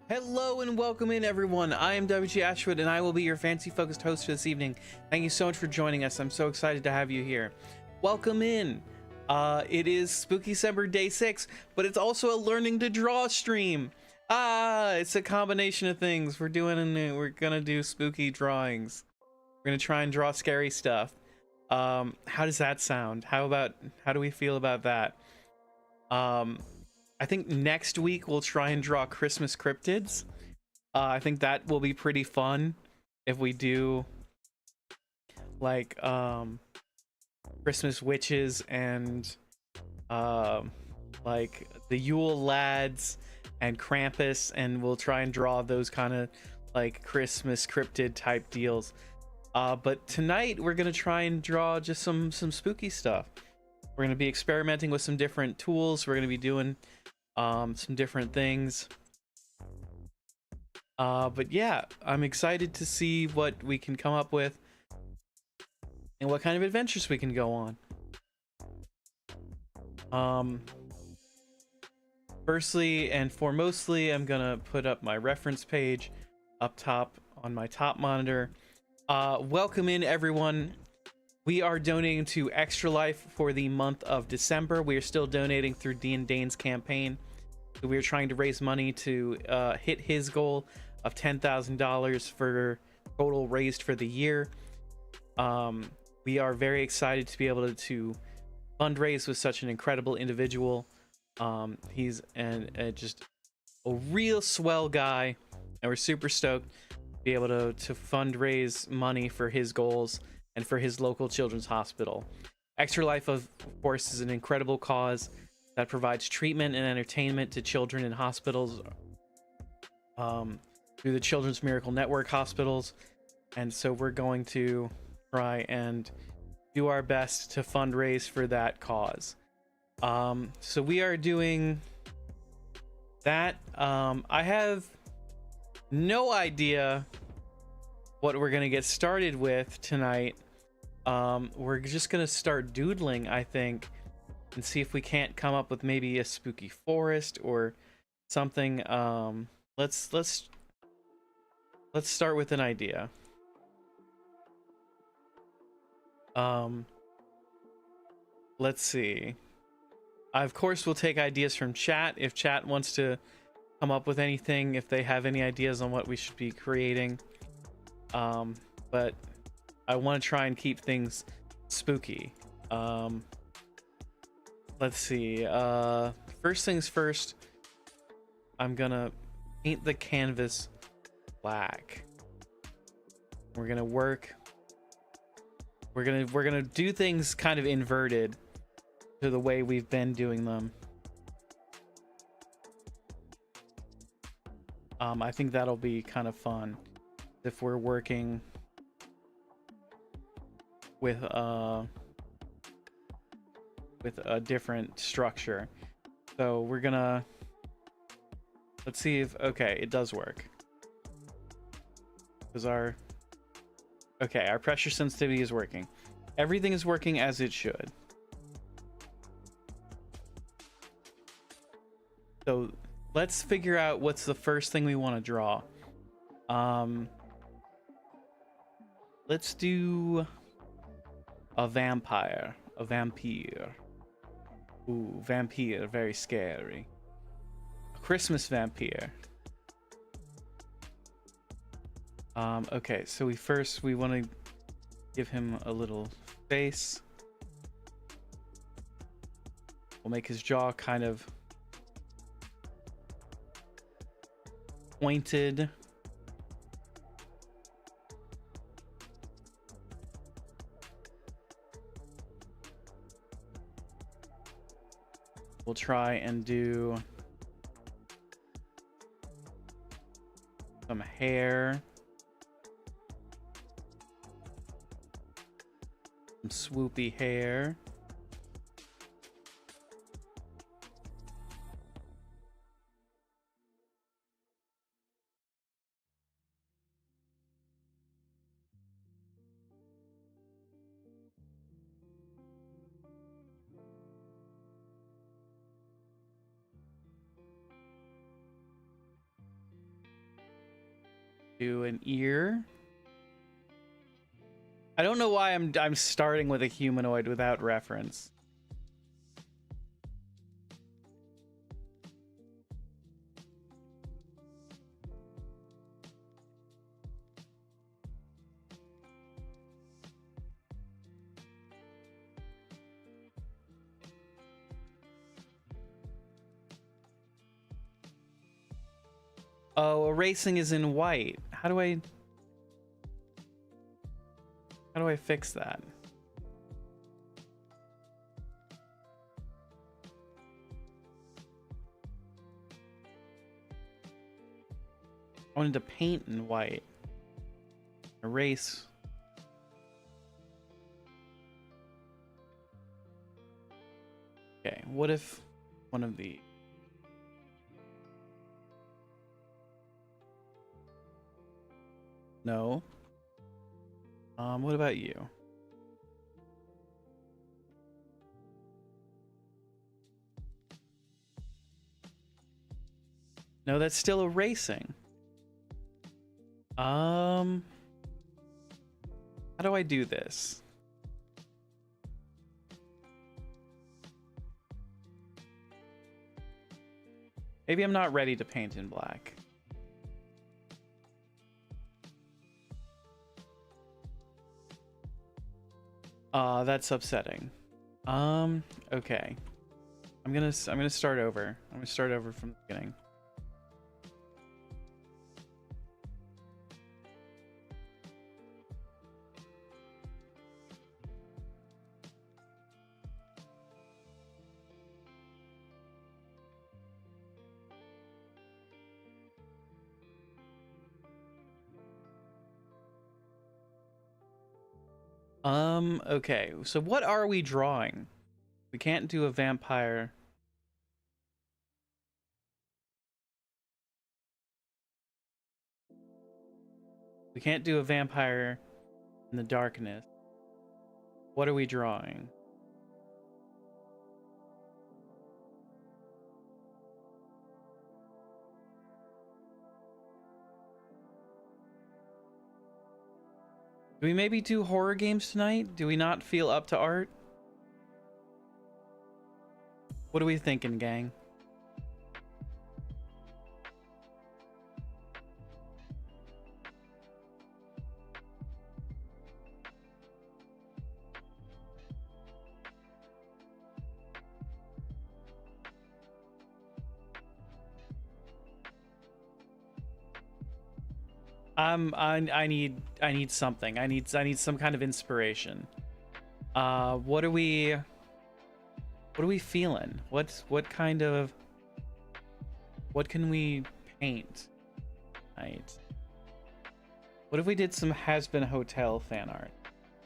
Hello and welcome in, everyone. I am WG Ashwood and I will be your fancy focused host for this evening. Thank you so much for joining us. I'm so excited to have you here. Welcome in. It is Spookycember Day 6, but it's also a learning to draw stream. It's a combination of things. We're gonna do spooky drawings. We're gonna try and draw scary stuff. How does that sound? How do we feel about that? I think next week we'll try and draw Christmas cryptids. I think that will be pretty fun if we do like Christmas witches and like the Yule lads and Krampus, and we'll try and draw those kind of like Christmas cryptid type deals. But tonight we're gonna try and draw just some spooky stuff. We're gonna be experimenting with some different tools. We're gonna be doing some different things. But yeah, I'm excited to see what we can come up with and what kind of adventures we can go on. Firstly and foremostly, I'm gonna put up my reference page up top on my top monitor. Welcome in, everyone. We are donating to Extra Life for the month of December. We are still donating through Dean Dane's campaign. So we are trying to raise money to hit his goal of $10,000 for total raised for the year. We are very excited to be able to fundraise with such an incredible individual. He's just a real swell guy, and we're super stoked to be able to fundraise money for his goals and for his local children's hospital. Extra Life, of course, is an incredible cause that provides treatment and entertainment to children in hospitals through the Children's Miracle Network hospitals. And so we're going to try and do our best to fundraise for that cause. So we are doing that. I have no idea what we're going to get started with tonight. We're just going to start doodling, I think, and see if we can't come up with maybe a spooky forest or something. Let's start with an idea. Let's see. I, of course, will take ideas from chat if chat wants to come up with anything, if they have any ideas on what we should be creating. But I want to try and keep things spooky. Let's see. First things first, I'm gonna paint the canvas black. We're gonna do things kind of inverted to the way we've been doing them. I think that'll be kind of fun if we're working with a different structure. So we're gonna, let's see if, okay, it does work. Because our pressure sensitivity is working. Everything is working as it should. So let's figure out what's the first thing we want to draw. Let's do a vampire. Ooh, vampire, very scary. A Christmas vampire. Okay, so we want to give him a little face. We'll make his jaw kind of pointed. We'll try and do some hair, some swoopy hair. Do an ear. I don't know why I'm starting with a humanoid without reference. Oh, erasing is in white. How do I fix that? I wanted to paint in white. Erase. Okay, what if one of the... No. What about you? No, that's still erasing. How do I do this? Maybe I'm not ready to paint in black. That's upsetting. Okay. I'm gonna start over. I'm gonna start over from the beginning. Okay. So what are we drawing? We can't do a vampire. We can't do a vampire in the darkness. What are we drawing? Do we maybe do horror games tonight? Do we not feel up to art? What are we thinking, gang? I need something. I need some kind of inspiration. What are we feeling? What can we paint? Right. What if we did some Has Been Hotel fan art?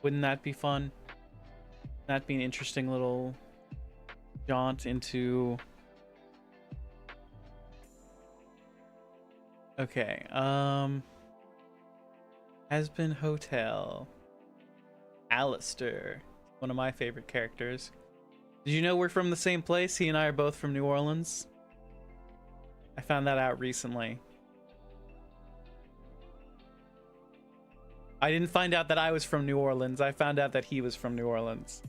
Wouldn't that be fun? That'd be an interesting little jaunt into... Okay, Has Been Hotel. Alistair, one of my favorite characters. Did you know we're from the same place? He and I are both from New Orleans. I found that out recently. I didn't find out that I was from New Orleans. I found out that he was from New Orleans.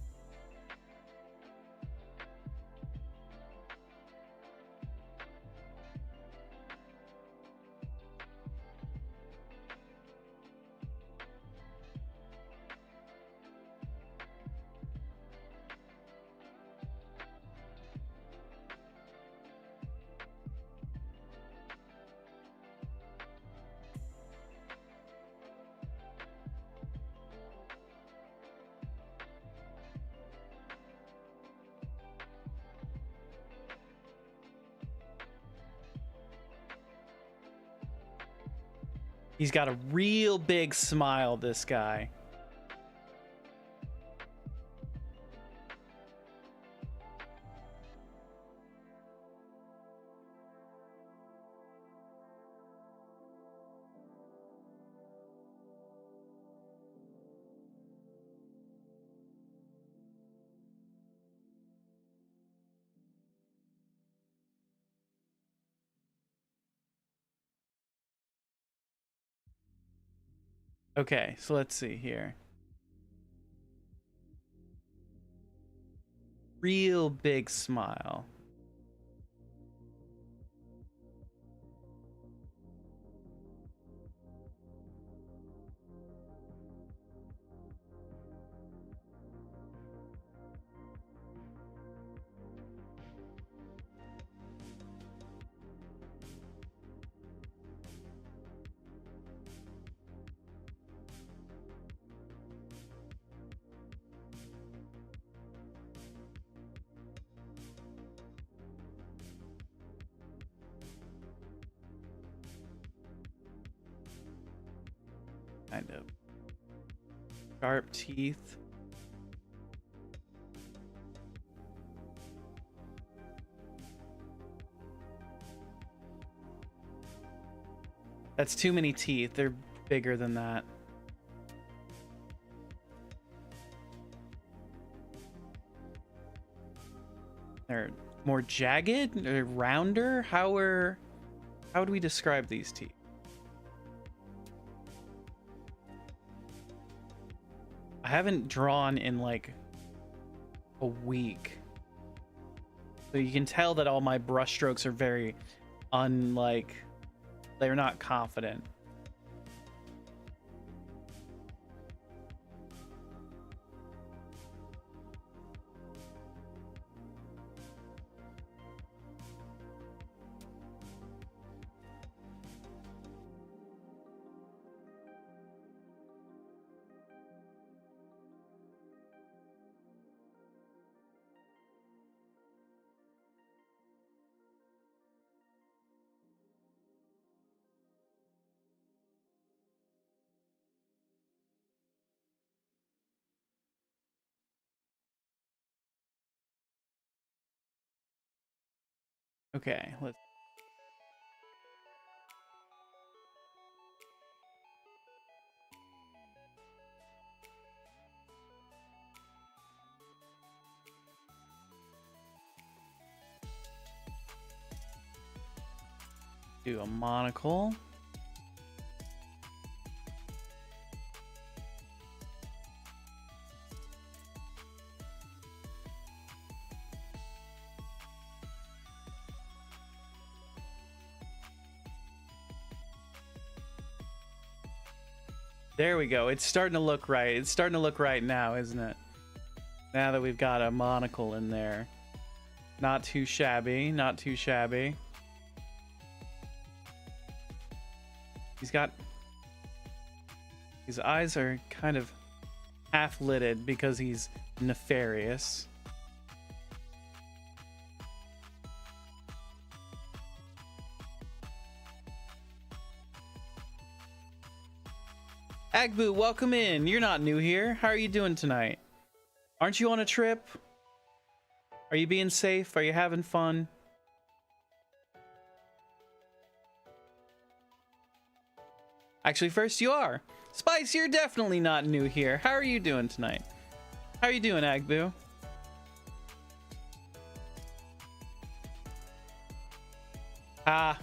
He's got a real big smile, this guy. Okay, so let's see here. Real big smile. Kind of sharp teeth. That's too many teeth. They're bigger than that. They're more jagged or rounder. How would we describe these teeth? I haven't drawn in like a week. So you can tell that all my brush strokes are very they're not confident. Okay, let's do a monocle. There we go. It's starting to look right. It's starting to look right now, isn't it? Now that we've got a monocle in there. Not too shabby. Not too shabby. His eyes are kind of half-lidded because he's nefarious. Agbu, welcome in. You're not new here. How are you doing tonight? Aren't you on a trip? Are you being safe? Are you having fun? Actually, first you are. Spice, you're definitely not new here. How are you doing tonight? How are you doing, Agbu? Ah.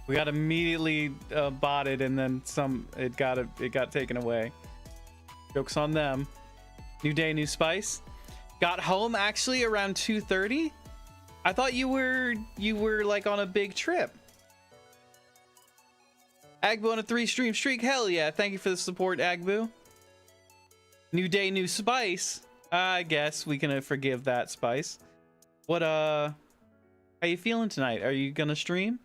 We got immediately botted, and then it got taken away. Jokes on them. New day, new spice. Got home actually around 2:30. I thought you were like on a big trip. Agbu on a 3-stream streak. Hell yeah! Thank you for the support, Agbu. New day, new spice. I guess we can forgive that, Spice. What how you feeling tonight? Are you gonna stream?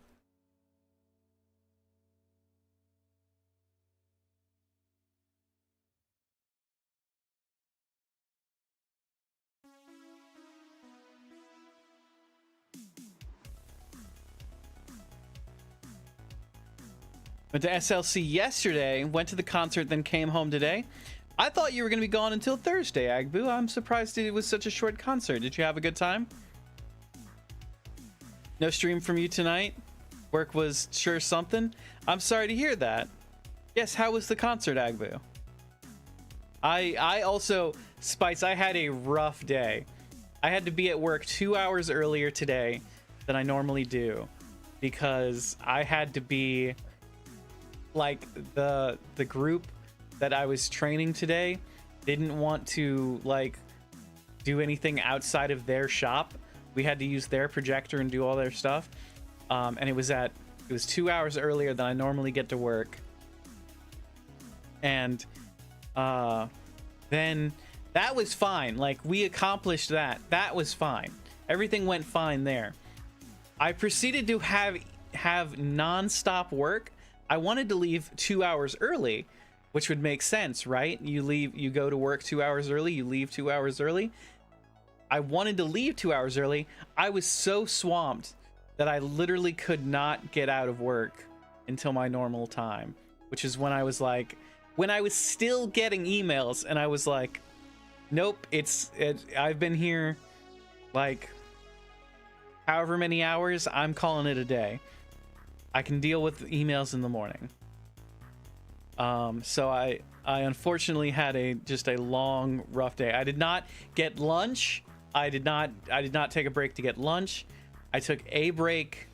Went to SLC yesterday, went to the concert, then came home today. I thought you were going to be gone until Thursday, Agbu. I'm surprised it was such a short concert. Did you have a good time? No stream from you tonight? Work was sure something? I'm sorry to hear that. Yes, how was the concert, Agbu? I also, Spice, I had a rough day. I had to be at work 2 hours earlier today than I normally do because I had to be like the group that I was training today didn't want to like do anything outside of their shop. We had to use their projector and do all their stuff. And it was 2 hours earlier than I normally get to work. And then that was fine. Like, we accomplished that. That was fine. Everything went fine there. I proceeded to have non-stop work. I wanted to leave 2 hours early, which would make sense, right? You go to work 2 hours early, you leave 2 hours early. I wanted to leave 2 hours early. I was so swamped that I literally could not get out of work until my normal time, which is when I was still getting emails, and I was like, nope, I've been here like however many hours, I'm calling it a day. I can deal with emails in the morning. So I unfortunately had just a long, rough day. I did not get lunch. I did not take a break to get lunch. I took a break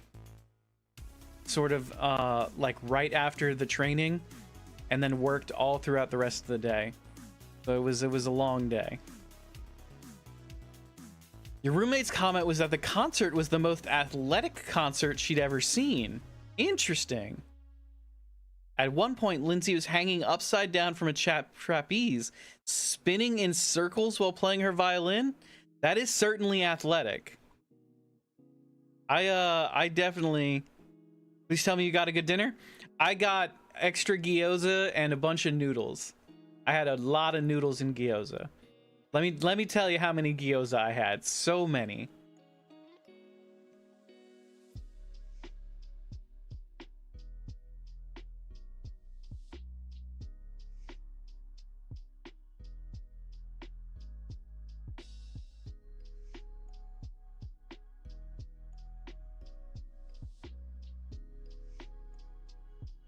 sort of like right after the training, and then worked all throughout the rest of the day. So it was a long day. Your roommate's comment was that the concert was the most athletic concert she'd ever seen. Interesting. At one point, Lindsay was hanging upside down from a trapeze, spinning in circles while playing her violin. That is certainly athletic. I definitely... Please tell me you got a good dinner. I got extra gyoza and a bunch of noodles. I had a lot of noodles and gyoza. Let me tell you how many gyoza I had. So many.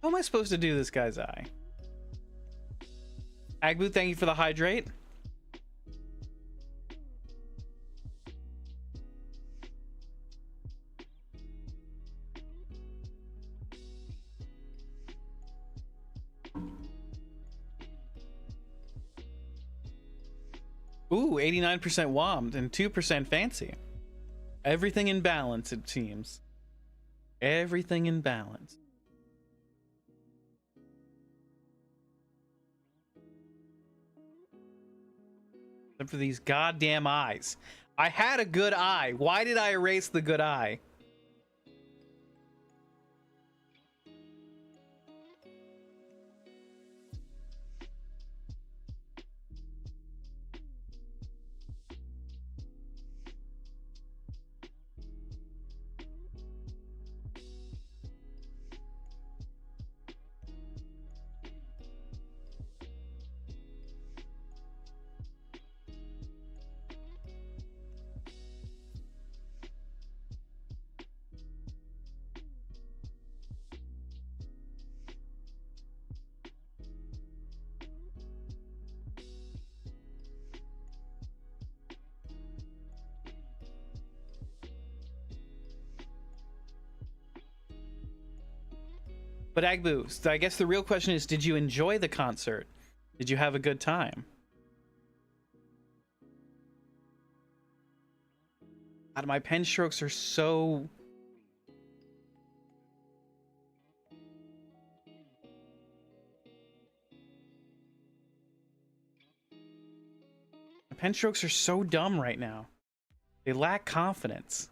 How am I supposed to do this guy's eye? Agbu, thank you for the hydrate. Ooh, 89% wommed and 2% fancy. Everything in balance, it seems. Everything in balance. Except for these goddamn eyes. I had a good eye. Why did I erase the good eye? But Agbu, so I guess the real question is, did you enjoy the concert? Did you have a good time? God, my pen strokes are so... My pen strokes are so dumb right now. They lack confidence.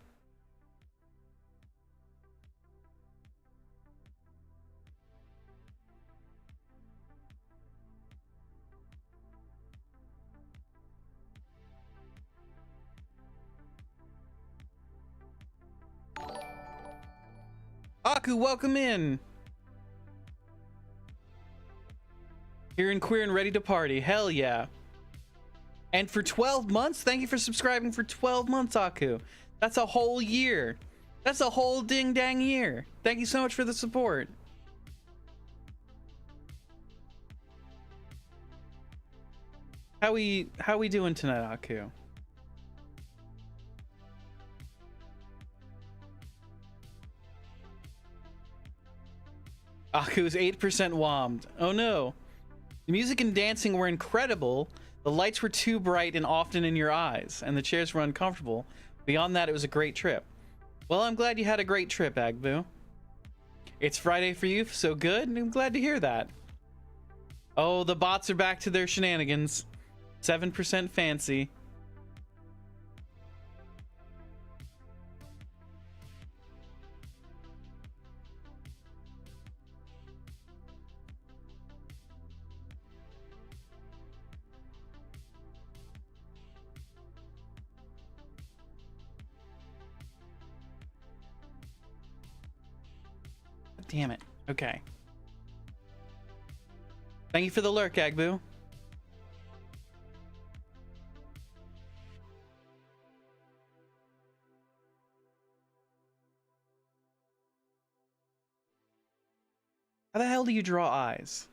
Aku, welcome in. Here and queer and ready to party. Hell yeah. And for 12 months, thank you for subscribing for 12 months, Aku. That's a whole year. That's a whole ding dang year. Thank you so much for the support. How we doing tonight, Aku? Aku's 8% wommed. Oh no. The music and dancing were incredible. The lights were too bright and often in your eyes, and the chairs were uncomfortable. Beyond that, it was a great trip. Well, I'm glad you had a great trip, Agbu. It's Friday for you, so good. I'm glad to hear that. Oh, the bots are back to their shenanigans. 7% fancy. Damn it. Okay. Thank you for the lurk, Agbu. How the hell do you draw eyes?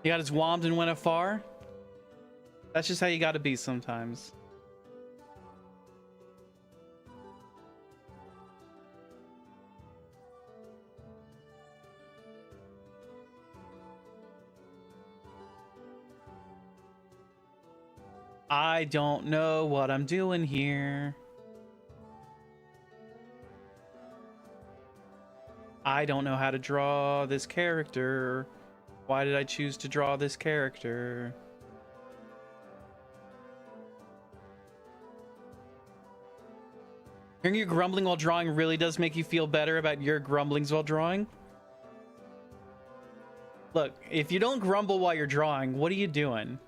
He got his wand and went afar? That's just how you gotta be sometimes. I don't know what I'm doing here. I don't know how to draw this character. Why did I choose to draw this character? Hearing you grumbling while drawing really does make you feel better about your grumblings while drawing. Look, if you don't grumble while you're drawing, what are you doing?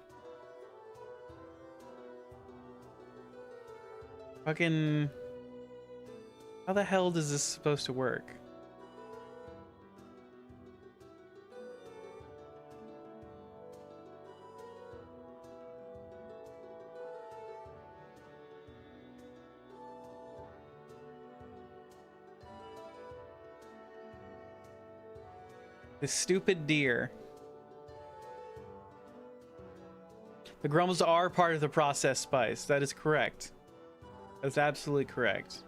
Fucking... How the hell is this supposed to work? This stupid deer. The grumbles are part of the processed spice. That is correct. That's absolutely correct.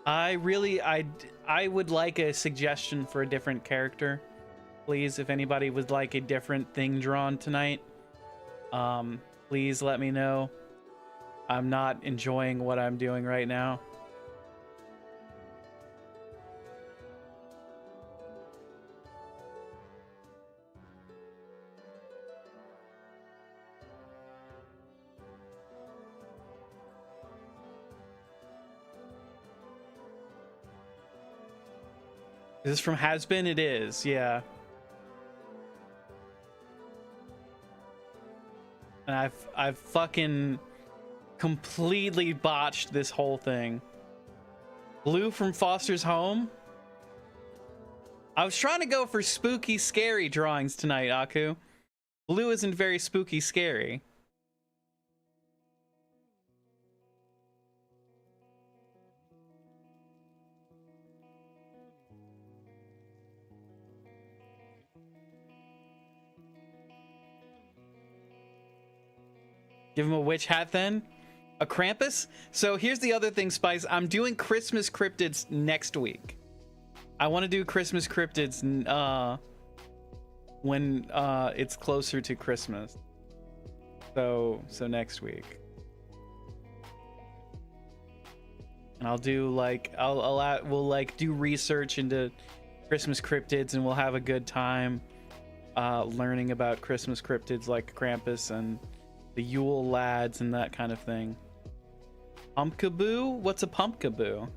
I would like a suggestion for a different character, please. If anybody would like a different thing drawn tonight, please let me know. I'm not enjoying what I'm doing right now. Is this from Hasbin? It is, yeah. And I've fucking completely botched this whole thing. Blue from Foster's Home? I was trying to go for spooky, scary drawings tonight, Aku. Blue isn't very spooky, scary. Give him a witch hat then? A Krampus? So here's the other thing, Spice. I'm doing Christmas cryptids next week. I want to do Christmas cryptids when it's closer to Christmas. So next week. And I'll do like we'll like do research into Christmas cryptids, and we'll have a good time learning about Christmas cryptids like Krampus and the Yule lads and that kind of thing. Pumpkaboo? What's a pumpkaboo?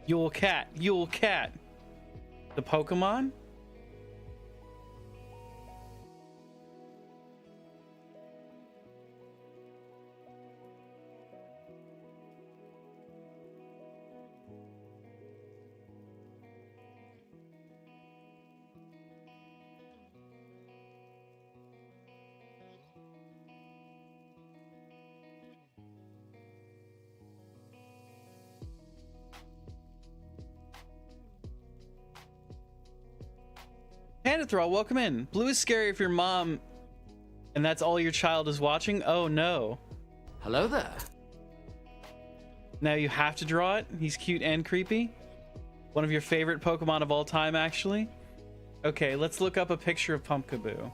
Yule cat, Yule cat. The Pokemon? Pandathral, welcome in. Blue is scary if your mom and that's all your child is watching. Oh no. Hello there. Now you have to draw it. He's cute and creepy. One of your favorite Pokemon of all time, actually. Okay, let's look up a picture of Pumpkaboo.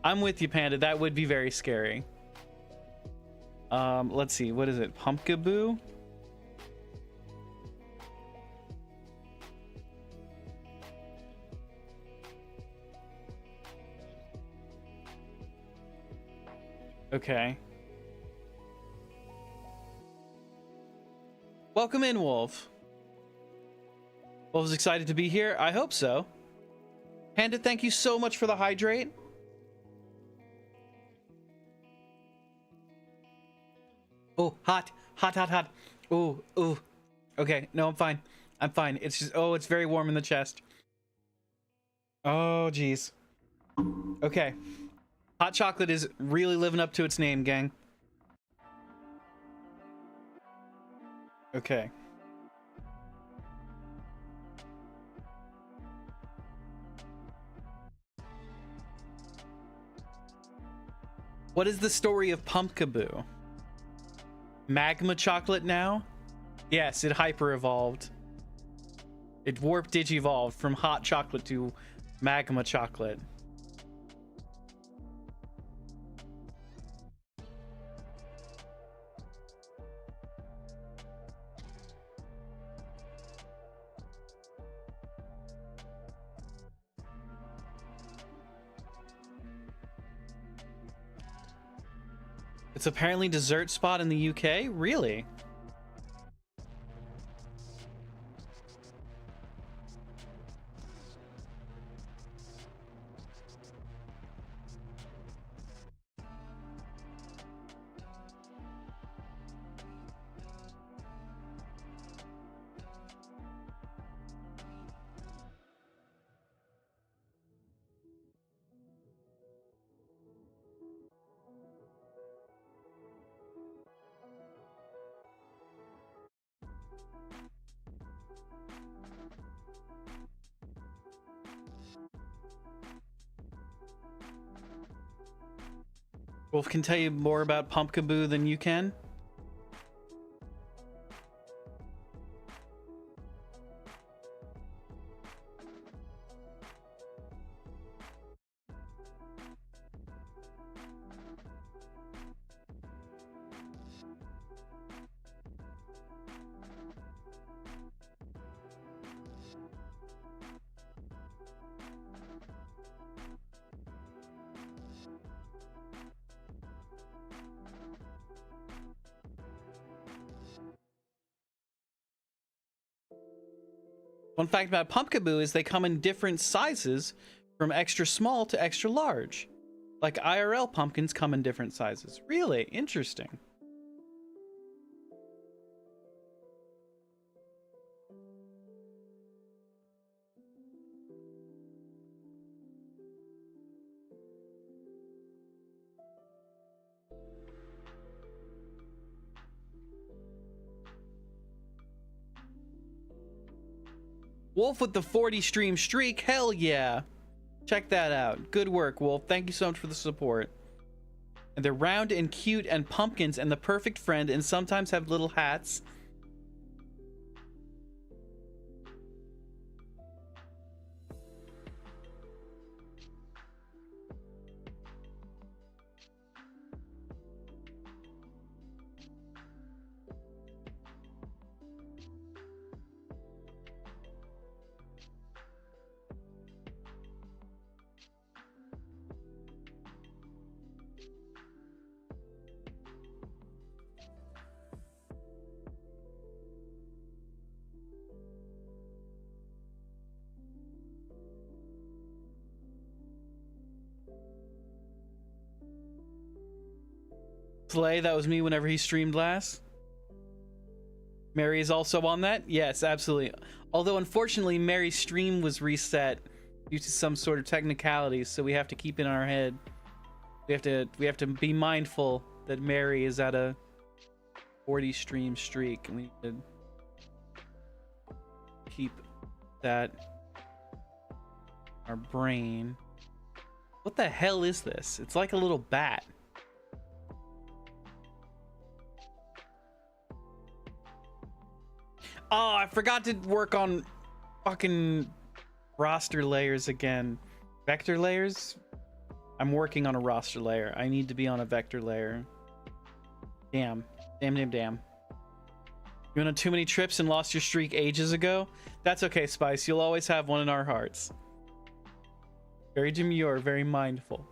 I'm with you, Panda. That would be very scary. Let's see. What is it? Pumpkaboo? Okay. Welcome in, Wolf. Wolf's excited to be here. I hope so. Panda, thank you so much for the hydrate. Oh, hot, hot, hot, hot. Ooh, ooh. Okay, no, I'm fine. I'm fine. It's just, oh, it's very warm in the chest. Oh, geez. Okay. Hot chocolate is really living up to its name, gang. Okay. What is the story of Pumpkaboo? Magma chocolate now? Yes, it hyper evolved. It warp digivolved from hot chocolate to magma chocolate. It's apparently dessert spot in the UK? Really? Wolf can tell you more about Pumpkaboo than you can. Fun fact about Pumpkaboo is they come in different sizes, from extra small to extra large. Like IRL pumpkins come in different sizes. Really interesting. Wolf with the 40 stream streak. Hell yeah. Check that out. Good work, Wolf. Thank you so much for the support. And they're round and cute and pumpkins and the perfect friend and sometimes have little hats. Play, that was me whenever he streamed last. Mary is also on that? Yes, absolutely. Although unfortunately Mary's stream was reset due to some sort of technicalities, so we have to keep it in our head. We have to be mindful that Mary is at a 40 stream streak, and we need to keep that in our brain. What the hell is this? It's like a little bat. Oh, I forgot to work on fucking roster layers again. Vector layers? I'm working on a roster layer. I need to be on a vector layer. Damn. Damn. You went on too many trips and lost your streak ages ago? That's okay, Spice. You'll always have one in our hearts. Very demure, very mindful.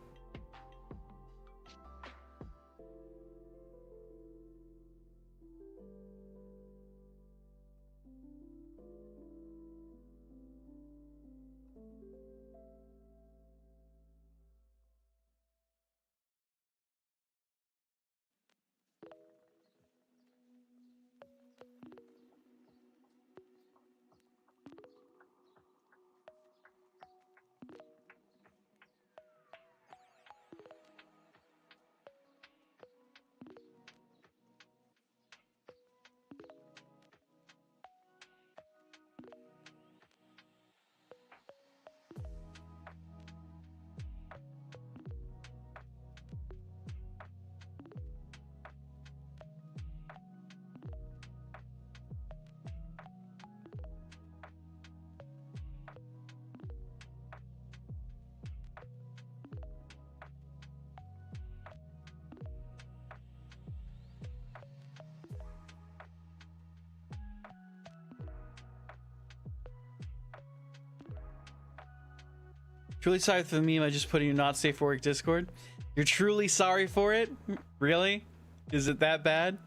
Truly sorry for the meme I just put in your not safe for work Discord. You're truly sorry for it? Really? Is it that bad?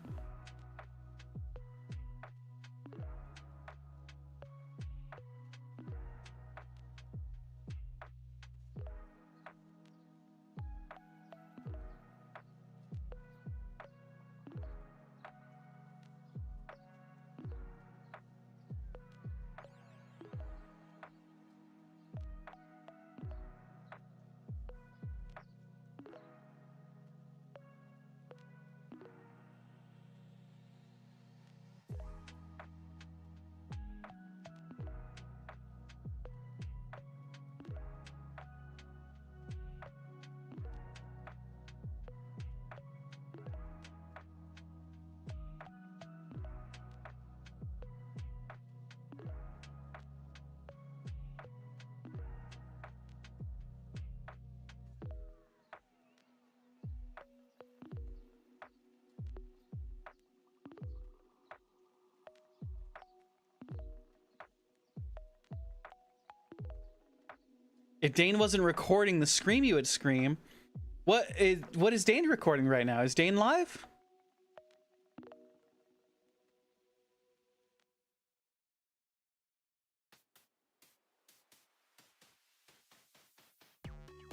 If Dane wasn't recording the scream you would scream, what is Dane recording right now? Is Dane live?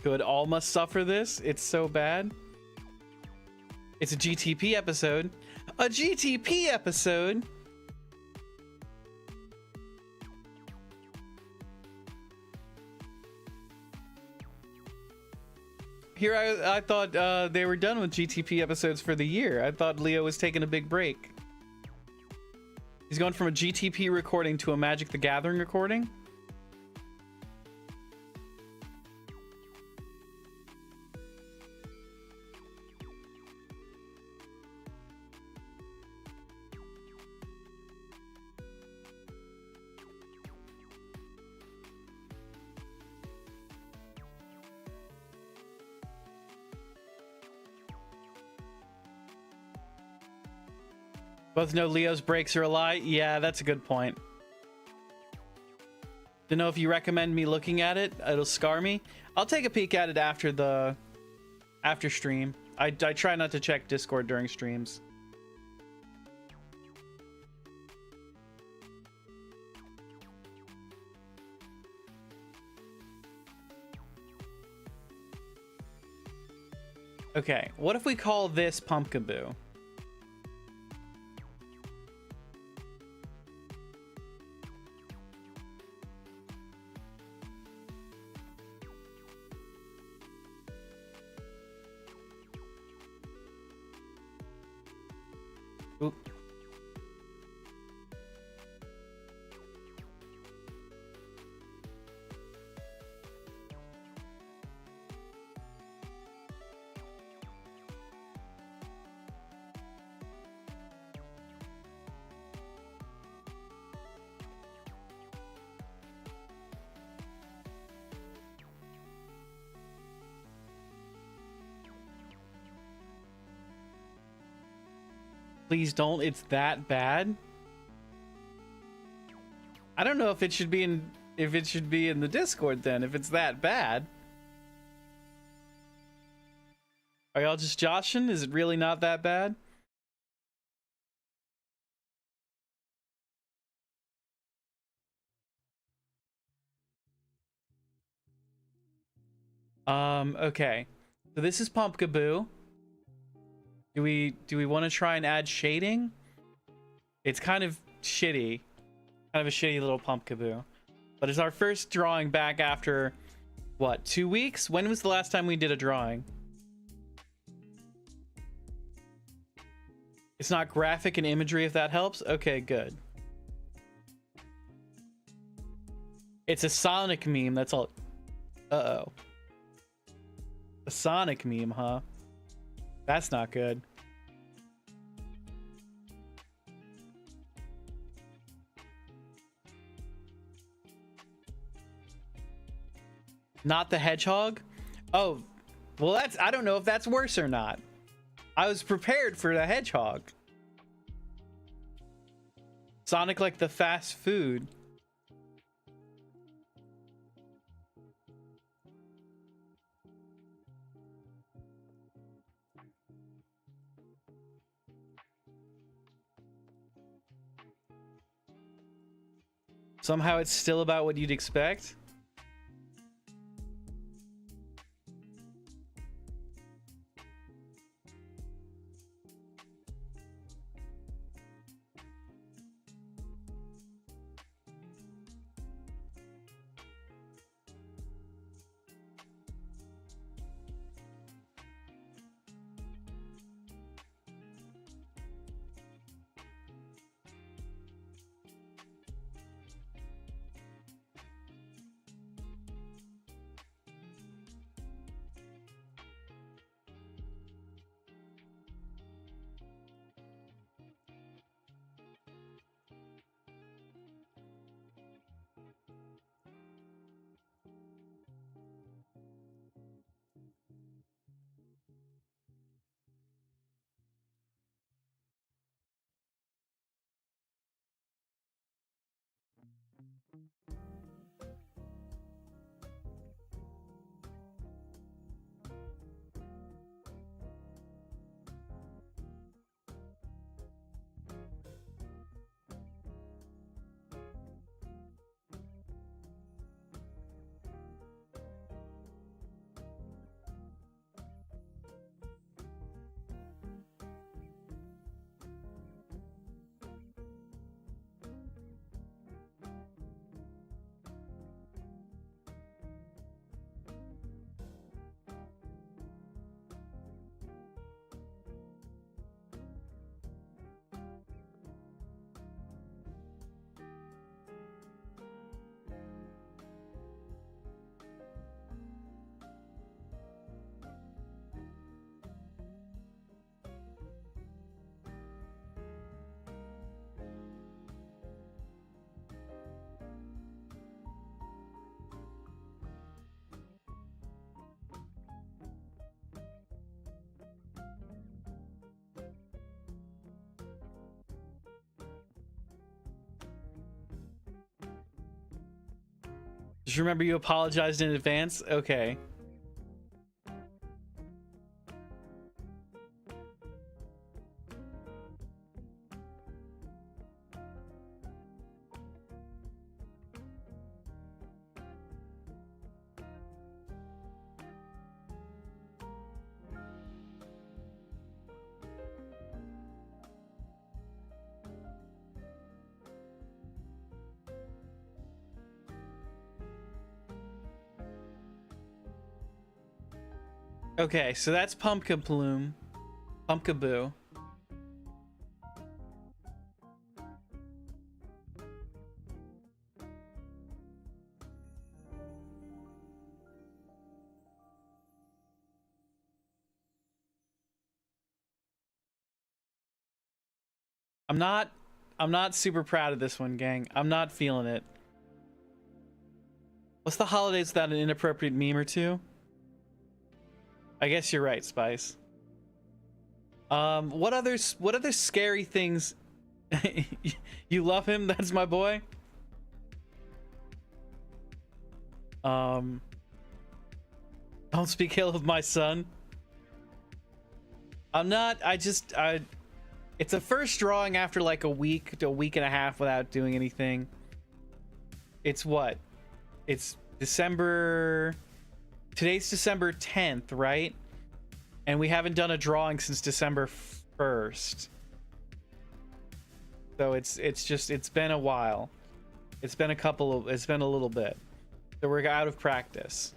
Good, all must suffer this. It's so bad. It's a GTP episode. A GTP episode? Here I thought they were done with GTP episodes for the year. I thought Leo was taking a big break. He's going from a GTP recording to a Magic the Gathering recording. Both know Leo's breaks are a lie. Yeah, that's a good point. Don't know if you recommend me looking at it. It'll scar me. I'll take a peek at it after stream. I try not to check Discord during streams. Okay, what if we call this Pumpkaboo? Oop. Please don't. It's that bad. I don't know if it should be in the Discord then, if it's that bad. Are y'all just joshing? Is it really not that bad? Okay. So this is Pumpkaboo. Do we want to try and add shading? It's kind of shitty. Kind of a shitty little Pumpkaboo. But it's our first drawing back after, what, 2 weeks? When was the last time we did a drawing? It's not graphic and imagery, if that helps. Okay, good. It's a Sonic meme, that's all. Uh-oh. A Sonic meme, huh? That's not good. Not the hedgehog? Oh, well, I don't know if that's worse or not. I was prepared for the hedgehog. Sonic like the fast food. Somehow it's still about what you'd expect. Just remember you apologized in advance? Okay. Okay, so that's Pumpkin Bloom. Pumpkaboo. I'm not super proud of this one, gang. I'm not feeling it. What's the holidays without an inappropriate meme or two? I guess you're right, Spice. What other scary things? You love him? That's my boy. Don't speak ill of my son. It's a first drawing after like a week to a week and a half without doing anything. It's what? It's December. Today's December 10th, right? And we haven't done a drawing since December 1st. So it's been a while. It's been a little bit. So we're out of practice.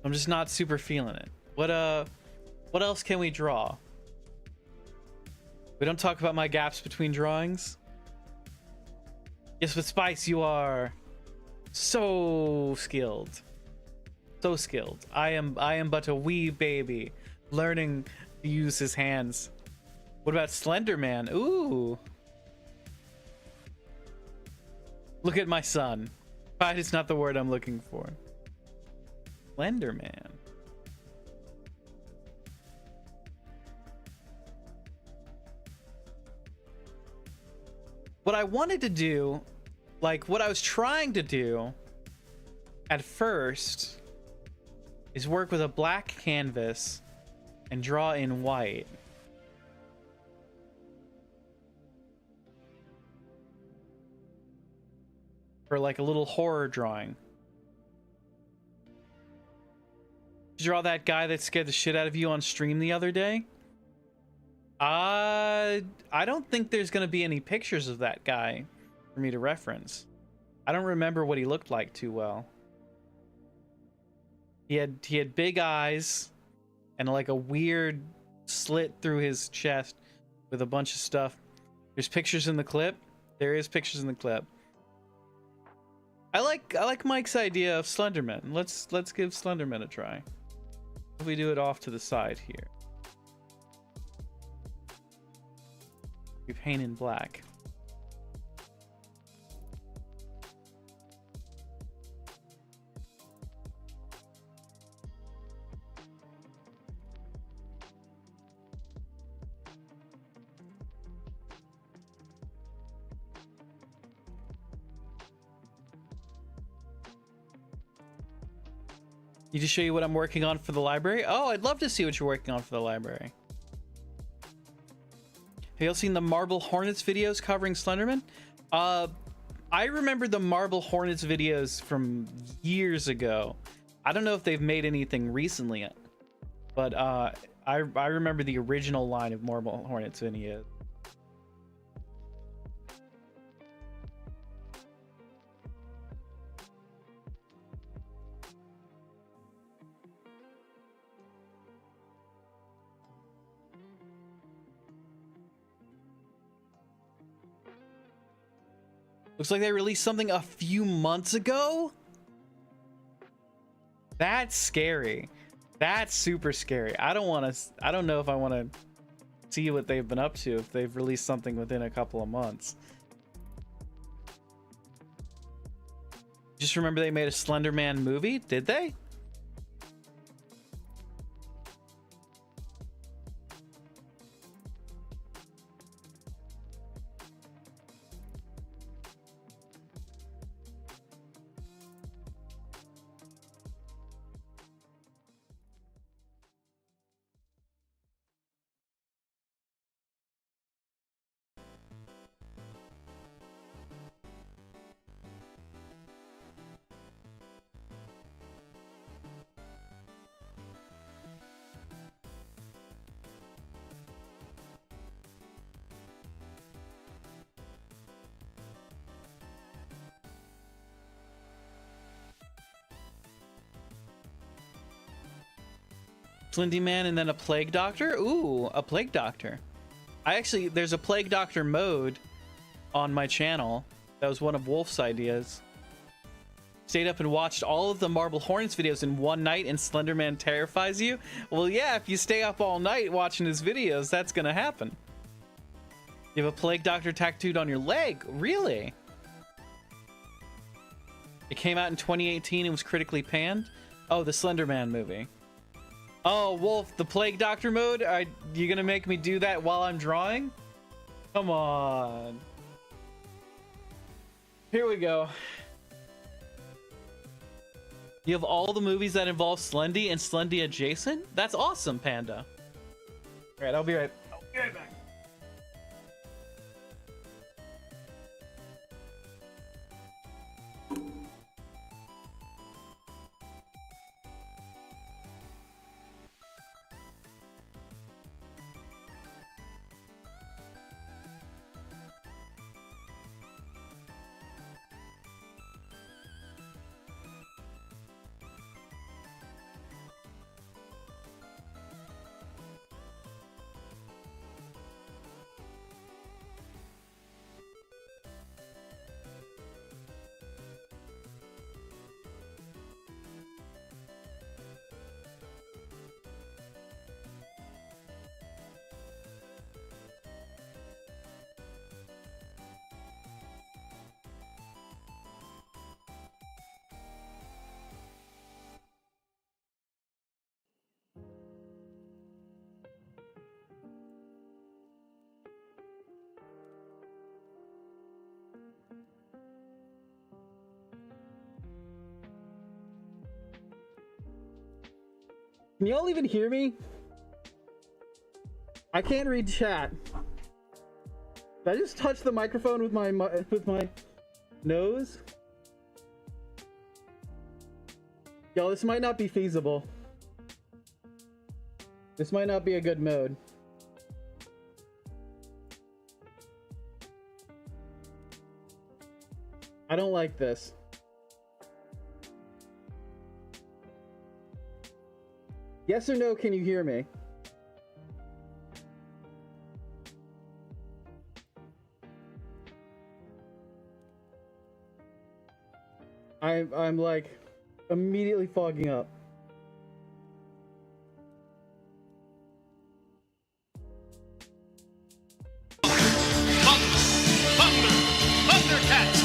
I'm just not super feeling it. What else can we draw? We don't talk about my gaps between drawings. Yes, with Spice, you are so skilled. So skilled. I am but a wee baby learning to use his hands. What about Slender Man? Ooh. Look at my son. Pride is not the word I'm looking for. Slender Man. What I wanted to do, like what I was trying to do at first, is work with a black canvas and draw in white. For like a little horror drawing. Did you draw that guy that scared the shit out of you on stream the other day? I don't think there's gonna be any pictures of that guy for me to reference. I don't remember what he looked like too well. He had big eyes and like a weird slit through his chest with a bunch of stuff. There's pictures in the clip. There is pictures in the clip. I like Mike's idea of Slenderman. Let's give Slenderman a try. If we do it off to the side here. We paint in black. Need to show you what I'm working on for the library? Oh, I'd love to see what you're working on for the library. Have you all seen the Marble Hornets videos covering Slenderman? I remember the Marble Hornets videos from years ago. I don't know if they've made anything recently, but I remember the original line of Marble Hornets videos. Looks like they released something a few months ago. That's scary. That's super scary. I don't know if I want to see what they've been up to if they've released something within a couple of months. Just remember they made a Slender Man movie, did they? Slindy Man and then a Plague Doctor? Ooh, a Plague Doctor. There's a Plague Doctor mode on my channel. That was one of Wolf's ideas. Stayed up and watched all of the Marble Hornets videos in one night and Slenderman terrifies you? Well, yeah, if you stay up all night watching his videos, that's gonna happen. You have a Plague Doctor tattooed on your leg? Really? It came out in 2018 and was critically panned? Oh, the Slenderman movie. Oh, Wolf, the Plague Doctor mode? You gonna make me do that while I'm drawing? Come on. Here we go. You have all the movies that involve Slendy and Slendy adjacent? That's awesome, Panda. Alright, I'll be right back. Can y'all even hear me? I can't read chat. Did I just touch the microphone with my nose? Y'all, this might not be feasible. This might not be a good mode. I don't like this. Yes or no, can you hear me? I'm like immediately fogging up. Thundercats!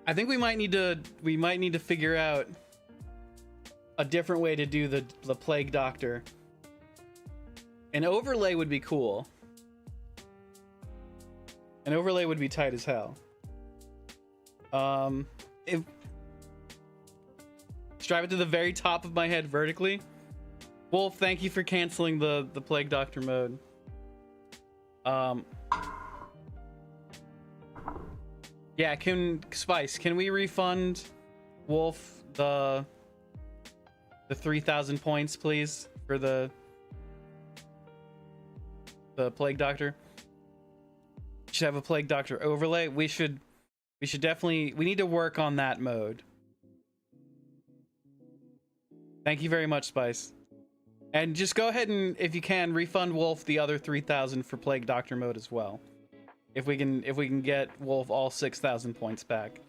I think we might need to figure out a different way to do the Plague Doctor. An overlay would be cool. An overlay would be tight as hell. If drive it to the very top of my head vertically. Wolf, thank you for canceling the Plague Doctor mode. Yeah, Spice, can we refund Wolf the 3,000 points, please, for the Plague Doctor? Should have a Plague Doctor overlay. We should definitely, we need to work on that mode. Thank you very much, Spice. And just go ahead and, if you can, refund Wolf the other 3,000 for Plague Doctor mode as well. If we can get Wolf all 6,000 points back.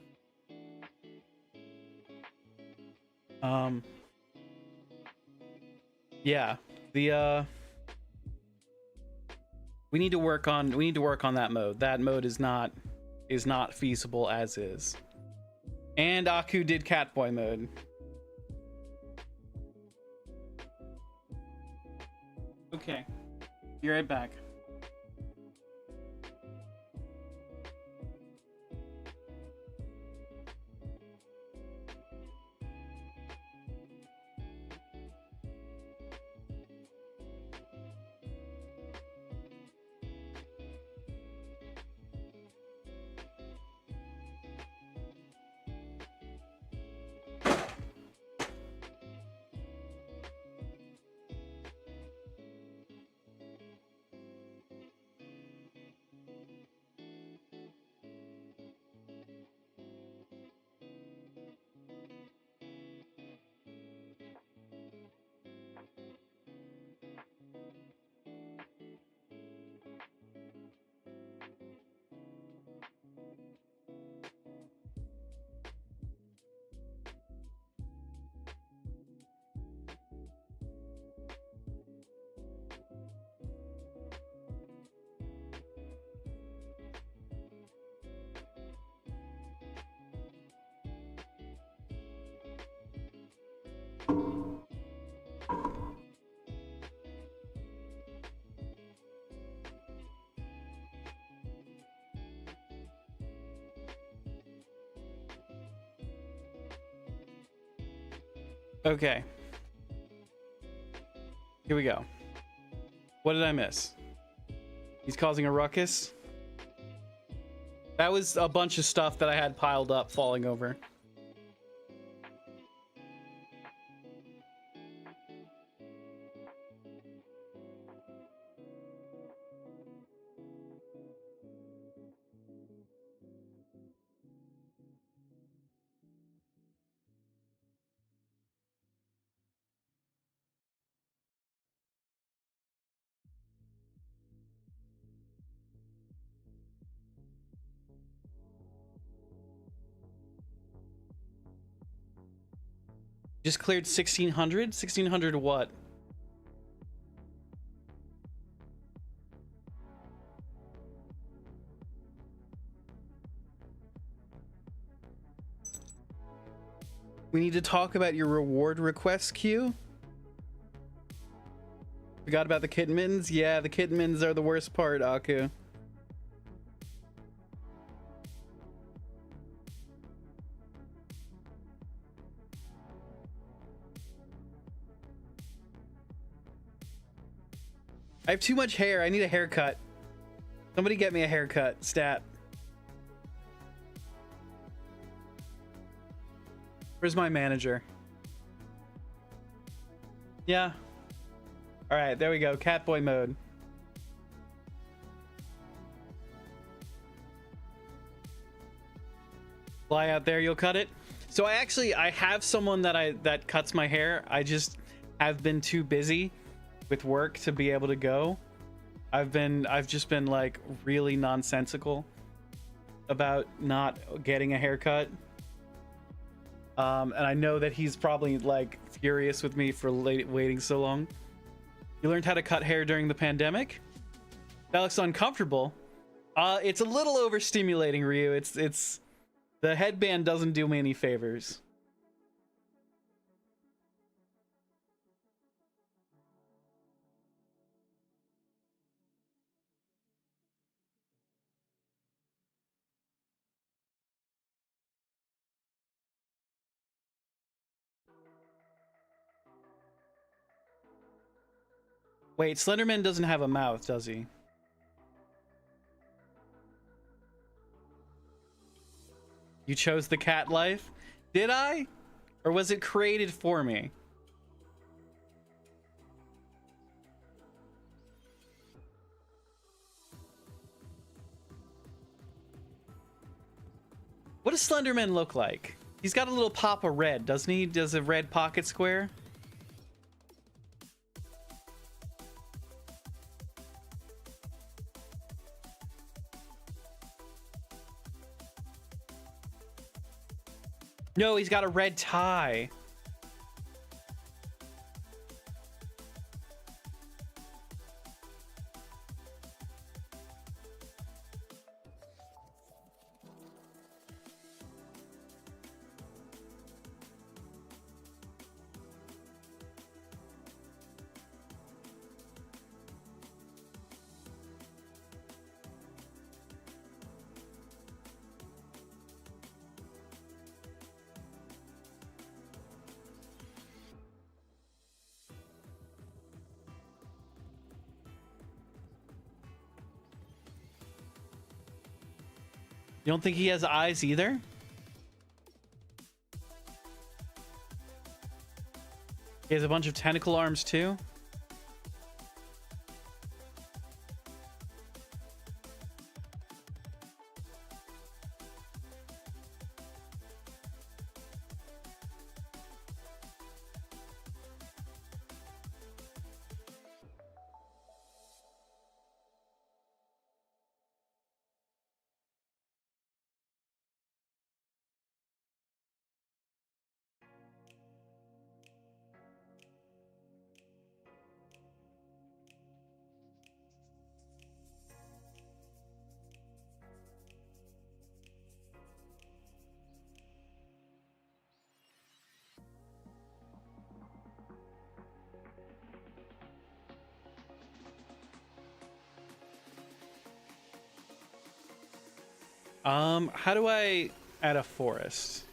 Yeah, we need to work on that mode. That mode is not feasible as is. And Aku did Catboy mode. Okay, be right back. Okay. Here we go. What did I miss? He's causing a ruckus. That was a bunch of stuff that I had piled up falling over. Just cleared 1600? 1600 what? We need to talk about your reward request queue. Forgot about the kitten mittens? Yeah, the kitten mittens are the worst part, Aku. I have too much hair. I need a haircut. Somebody get me a haircut. Stat. Where's my manager? Yeah. All right, there we go. Catboy mode. Fly out there, you'll cut it. So I have someone that cuts my hair. I just have been too busy with work to be able to go. I've just been like really nonsensical about not getting a haircut. And I know that he's probably like furious with me for waiting so long. You learned how to cut hair during the pandemic? That looks uncomfortable. It's a little overstimulating, Ryu. It's the headband doesn't do me any favors. Wait, Slenderman doesn't have a mouth, does he? You chose the cat life? Did I? Or was it created for me? What does Slenderman look like? He's got a little pop of red, doesn't he? Does a red pocket square? No, he's got a red tie. You don't think he has eyes either? He has a bunch of tentacle arms too? How do I add a forest?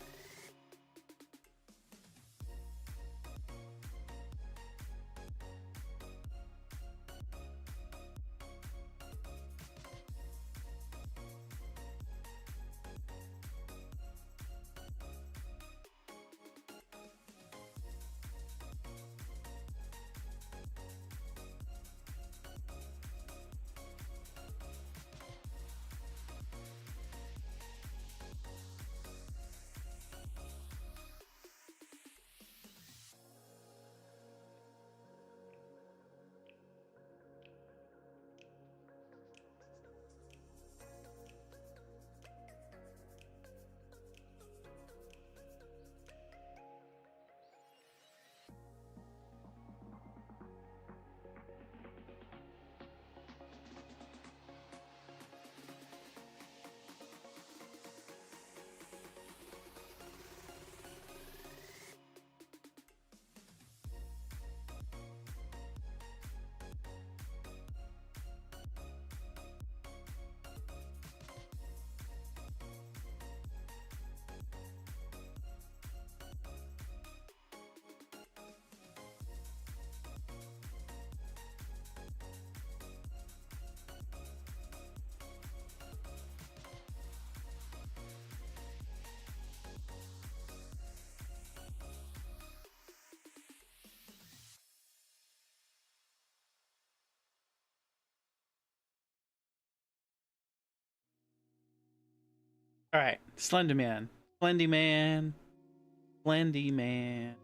All right, Slender Man, Slendy Man, Slendy Man.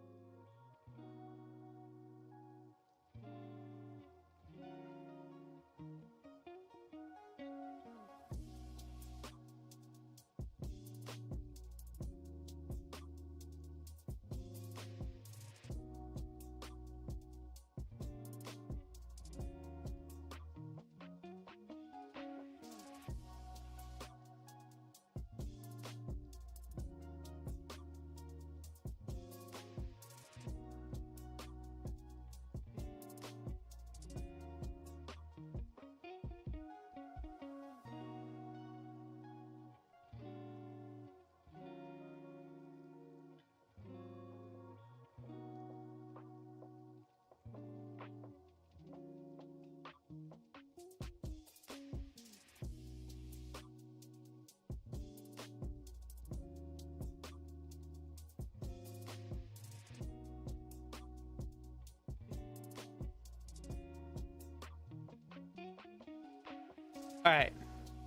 All right,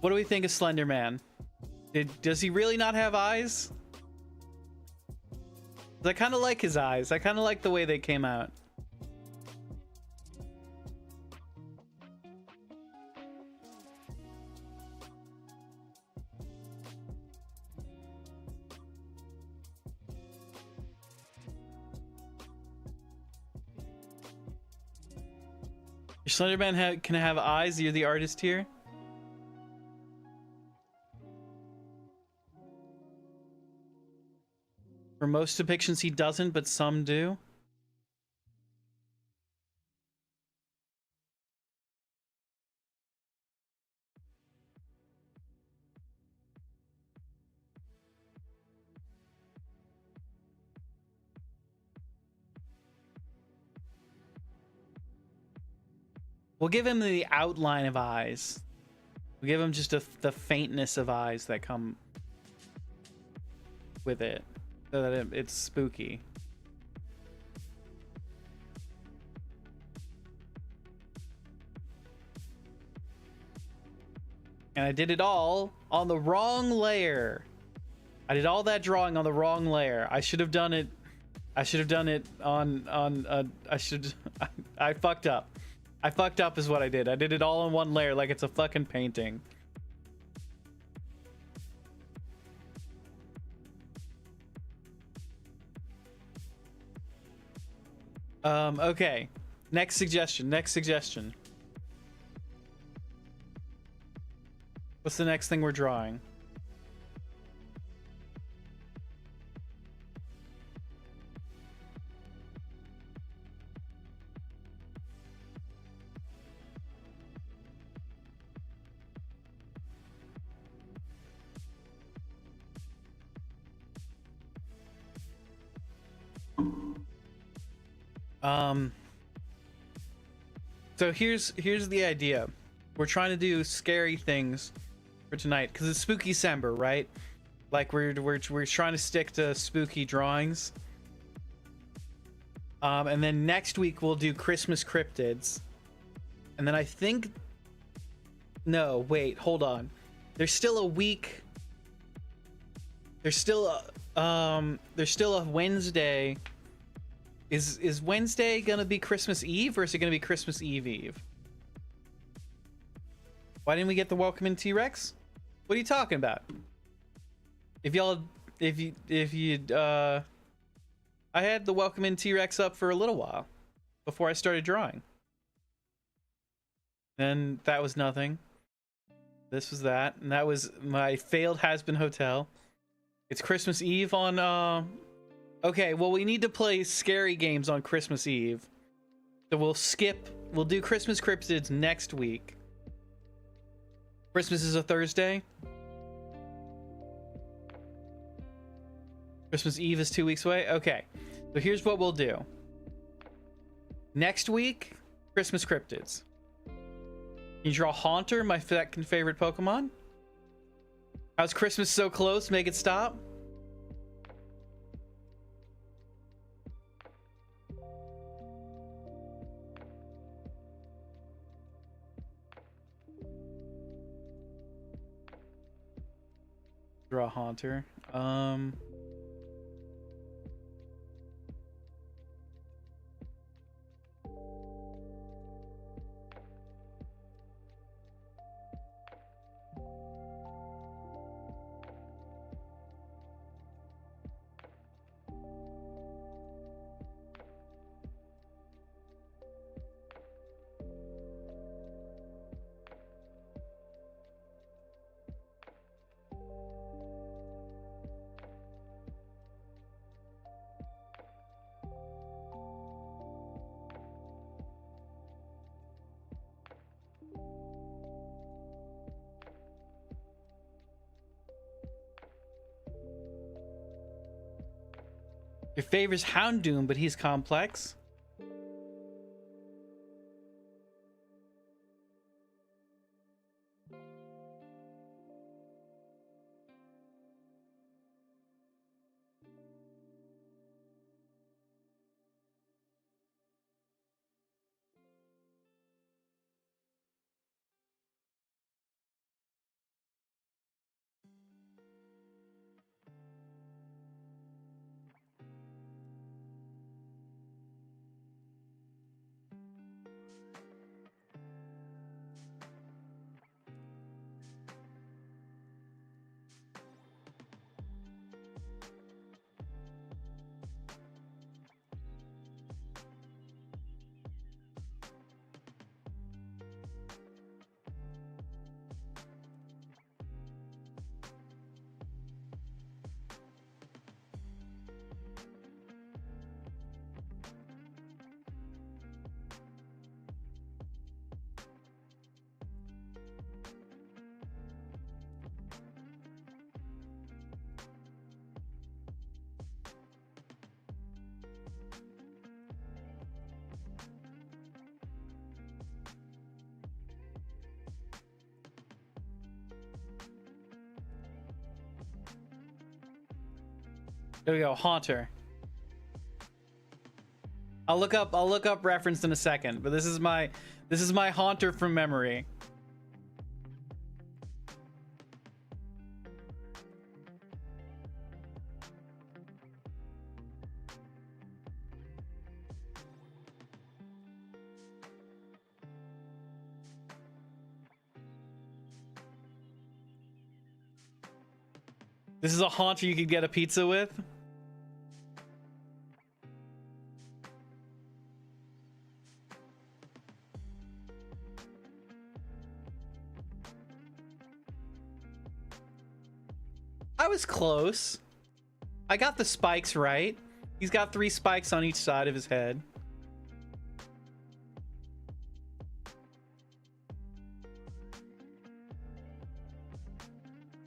what do we think of Slender Man? Does he really not have eyes? I kind of like his eyes. I kind of like the way they came out. Your Slender Man can have eyes. You're the artist here. For most depictions, he doesn't, but some do. We'll give him the outline of eyes. We'll give him just the faintness of eyes that come with it, so that it's spooky. And I did it all on the wrong layer. I did all that drawing on the wrong layer. I should have done it. I should have done it on I fucked up. I fucked up is what I did. I did it all on one layer like it's a fucking painting. Okay. Next suggestion. What's the next thing we're drawing? So here's the idea. We're trying to do scary things for tonight because it's Spookycember, right? Like we're trying to stick to spooky drawings. And then next week we'll do Christmas cryptids. And then I think no, wait, hold on. There's still a week. There's still a Wednesday. Is Wednesday gonna be Christmas Eve or is it gonna be Christmas Eve? Why didn't we get the welcome in T-Rex? What are you talking about? I had the welcome in T-Rex up for a little while before I started drawing. Then that was nothing. This was that, and that was my failed has-been hotel. It's Christmas Eve on okay, well, we need to play scary games on Christmas Eve. So we'll do Christmas Cryptids next week. Christmas is a Thursday. Christmas Eve is 2 weeks away. Okay, so here's what we'll do. Next week, Christmas Cryptids. Can you draw Haunter, my second favorite Pokemon? How's Christmas so close? Make it stop. draw Haunter. Your favorite's Houndoom, but he's complex. There we go, Haunter. I'll look up reference in a second, but this is my Haunter from memory. This is a Haunter you could get a pizza with. I was close. I got the spikes right. He's got 3 spikes on each side of his head.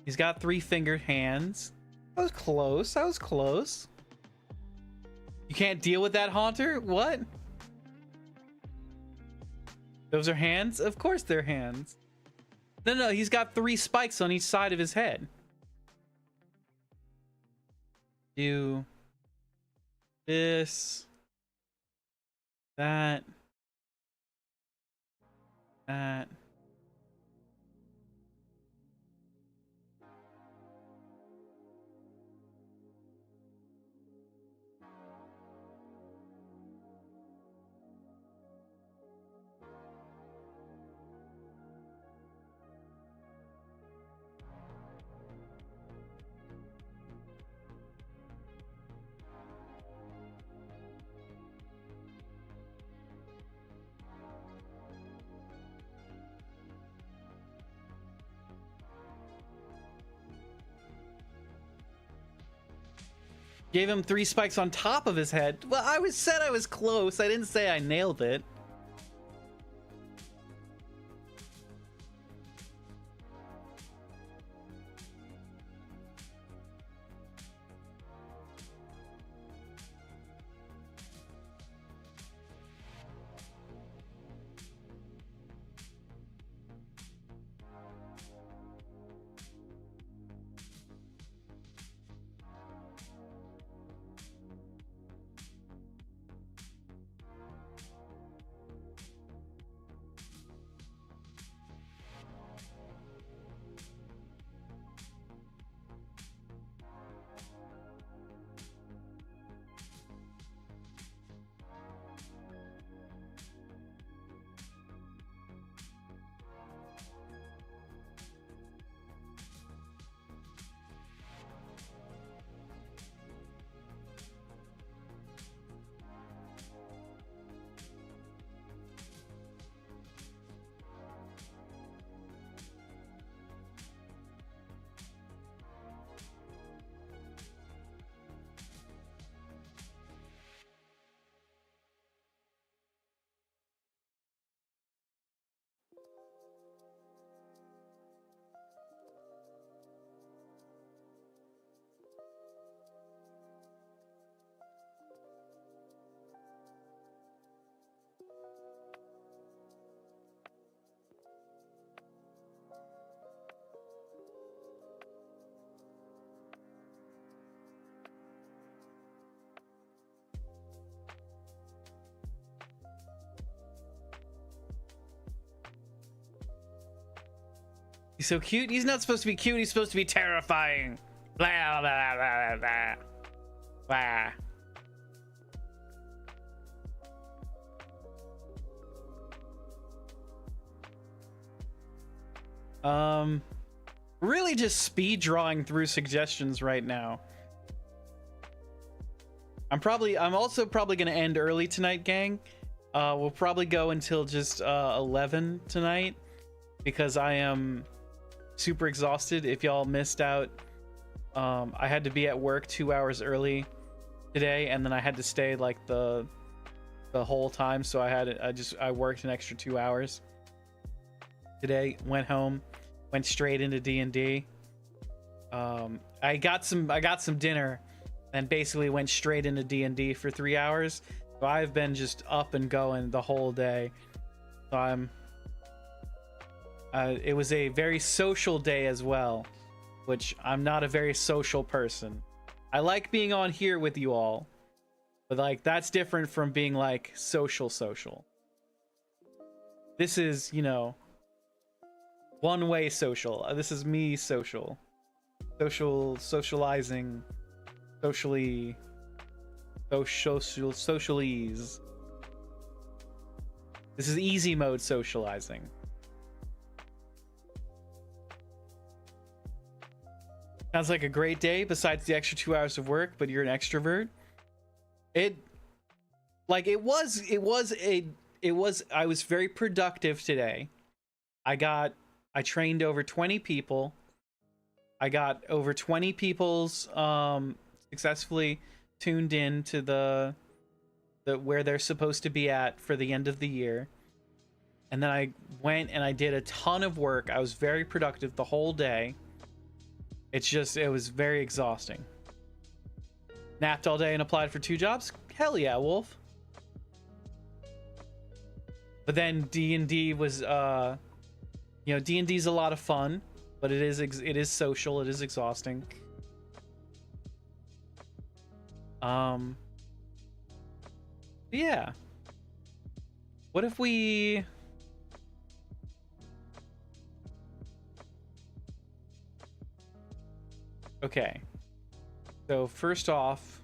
He's got 3 fingered hands. I was close. I was close. You can't deal with that, Haunter? What? Those are hands? Of course they're hands. No, he's got 3 spikes on each side of his head. Do this, that. Gave him 3 spikes on top of his head. Well, said I was close. I didn't say I nailed it. He's so cute. He's not supposed to be cute. He's supposed to be terrifying. Blah, blah, blah, blah, blah. Really just speed drawing through suggestions right now. I'm also probably gonna end early tonight, gang. We'll probably go until just 11 tonight because I am super exhausted. If y'all missed out, I had to be at work 2 hours early today, and then I had to stay like the whole time, so I worked an extra 2 hours today. Went home, went straight into D&D. I got some dinner and basically went straight into D&D for 3 hours. So I've been just up and going the whole day. So it was a very social day as well, which I'm not a very social person. I like being on here with you all, but like that's different from being like social. This is, you know, one-way social. This is me socializing, socialese. This is easy mode socializing. Sounds like a great day besides the extra 2 hours of work, but you're an extrovert. I was very productive today. I trained over 20 people. I got over 20 people's successfully tuned in to the where they're supposed to be at for the end of the year. And then I went and I did a ton of work. I was very productive the whole day. It was very exhausting. Napped all day and applied for 2 jobs? Hell yeah, Wolf. But then D&D was, D&D's a lot of fun, but it is social, it is exhausting. Yeah. What if we... Okay. So first off,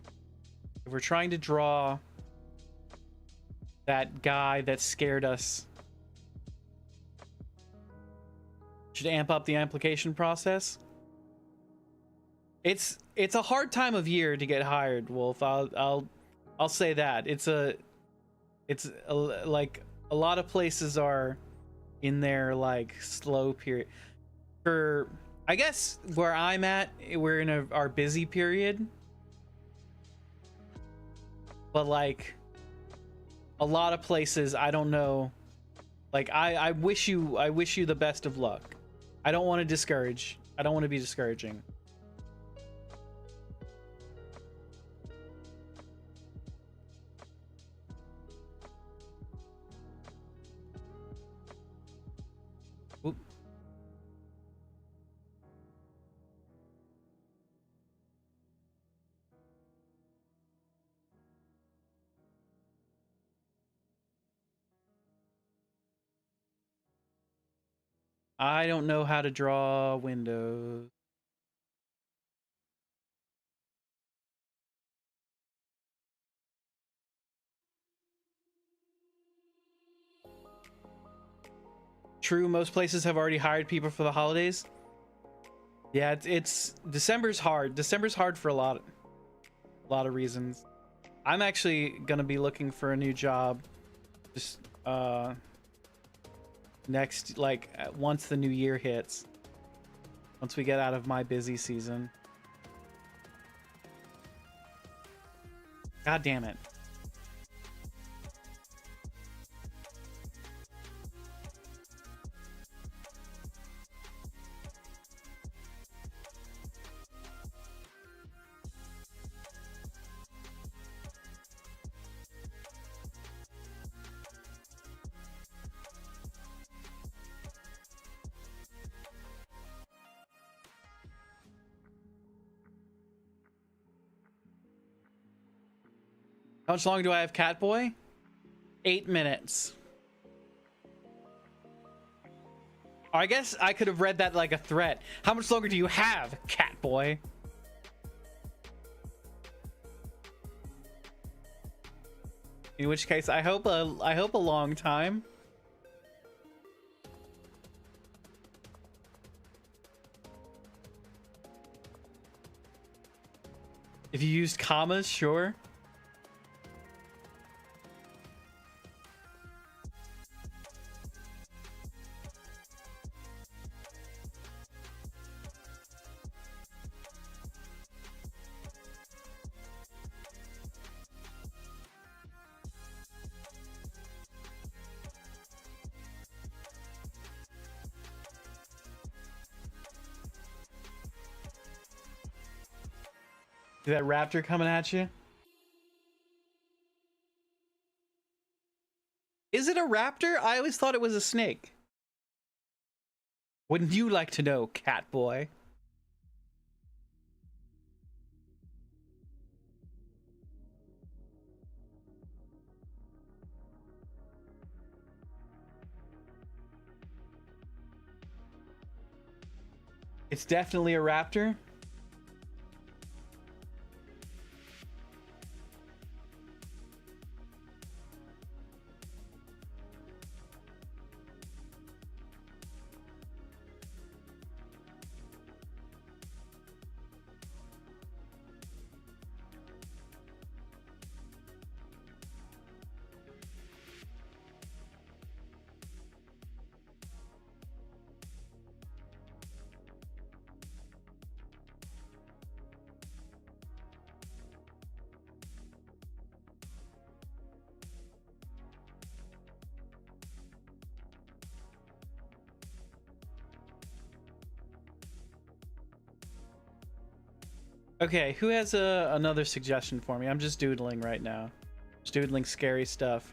if we're trying to draw that guy that scared us, should amp up the application process. It's a hard time of year to get hired, Wolf. I'll say that. Like a lot of places are in their like slow period. For I guess where I'm at, we're in our busy period. But like a lot of places, I don't know. Like I wish you the best of luck. I don't want to discourage. I don't want to be discouraging. Oop. I don't know how to draw windows. True, most places have already hired people for the holidays. Yeah, it's December's hard. December's hard for a lot of reasons. I'm actually gonna be looking for a new job just next, like once the new year hits, once we get out of my busy season. God damn it. How much longer do I have, Catboy? 8 minutes. I guess I could have read that like a threat. How much longer do you have, cat boy? In which case, I hope a long time. If you used commas, sure. See that raptor coming at you? Is it a raptor? I always thought it was a snake. Wouldn't you like to know, cat boy? It's definitely a raptor. Okay, who has another suggestion for me? I'm just doodling right now. Just doodling scary stuff.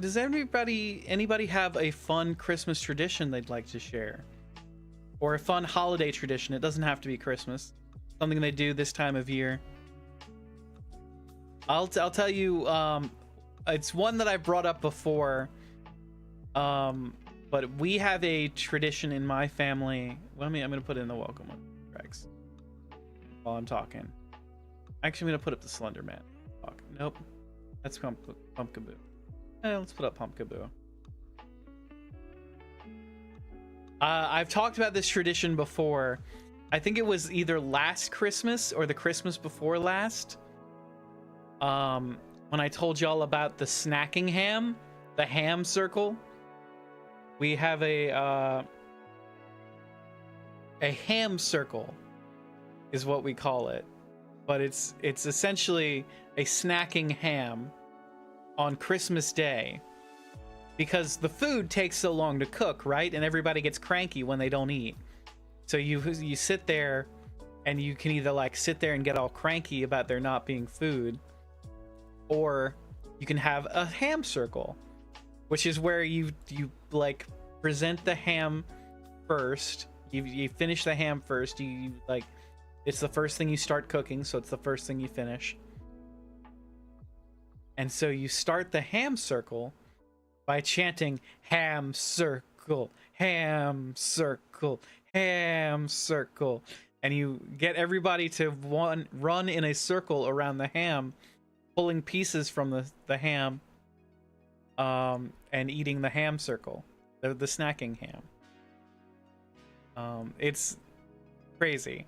Does anybody have a fun Christmas tradition they'd like to share? Or a fun holiday tradition? It doesn't have to be Christmas. Something they do this time of year. I'll tell you, it's one that I brought up before. But we have a tradition in my family. Well, I'm gonna put in the welcome one, Rex, while I'm talking. Actually, I'm gonna put up the Slender Man. Nope, that's Pumpkaboo. Let's put up Pumpkaboo. I've talked about this tradition before. I think it was either last Christmas or the Christmas before last. When I told y'all about the snacking ham, the ham circle. We have a ham circle is what we call it. But it's essentially a snacking ham. on Christmas Day because the food takes so long to cook, right? And everybody gets cranky when they don't eat. So you sit there and you can either like sit there and get all cranky about there not being food, or you can have a ham circle, which is where you like present the ham first. You finish the ham first. You like, it's the first thing you start cooking, so it's the first thing you finish. And so you start the ham circle by chanting ham circle, ham circle, ham circle. And you get everybody to run in a circle around the ham, pulling pieces from the ham, and eating the ham circle, the snacking ham. It's crazy.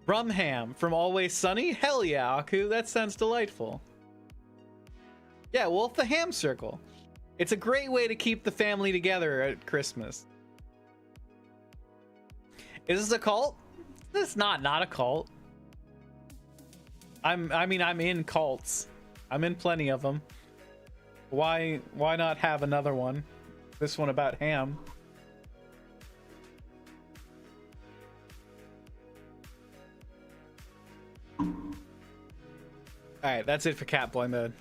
Rum ham from Always Sunny? Hell yeah, Aku, that sounds delightful. Yeah, Wolf, the ham circle. It's a great way to keep the family together at Christmas. Is this a cult? This is not a cult. I'm in cults. I'm in plenty of them. Why not have another one? This one about ham. Alright, that's it for Catboy mode.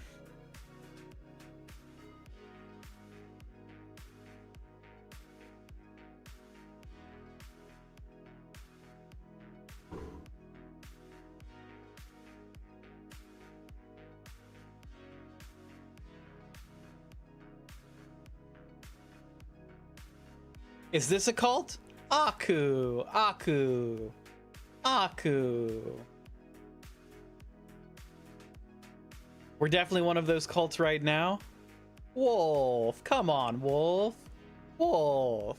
Is this a cult? Aku, Aku, Aku. We're definitely one of those cults right now. Wolf, come on, Wolf. Wolf.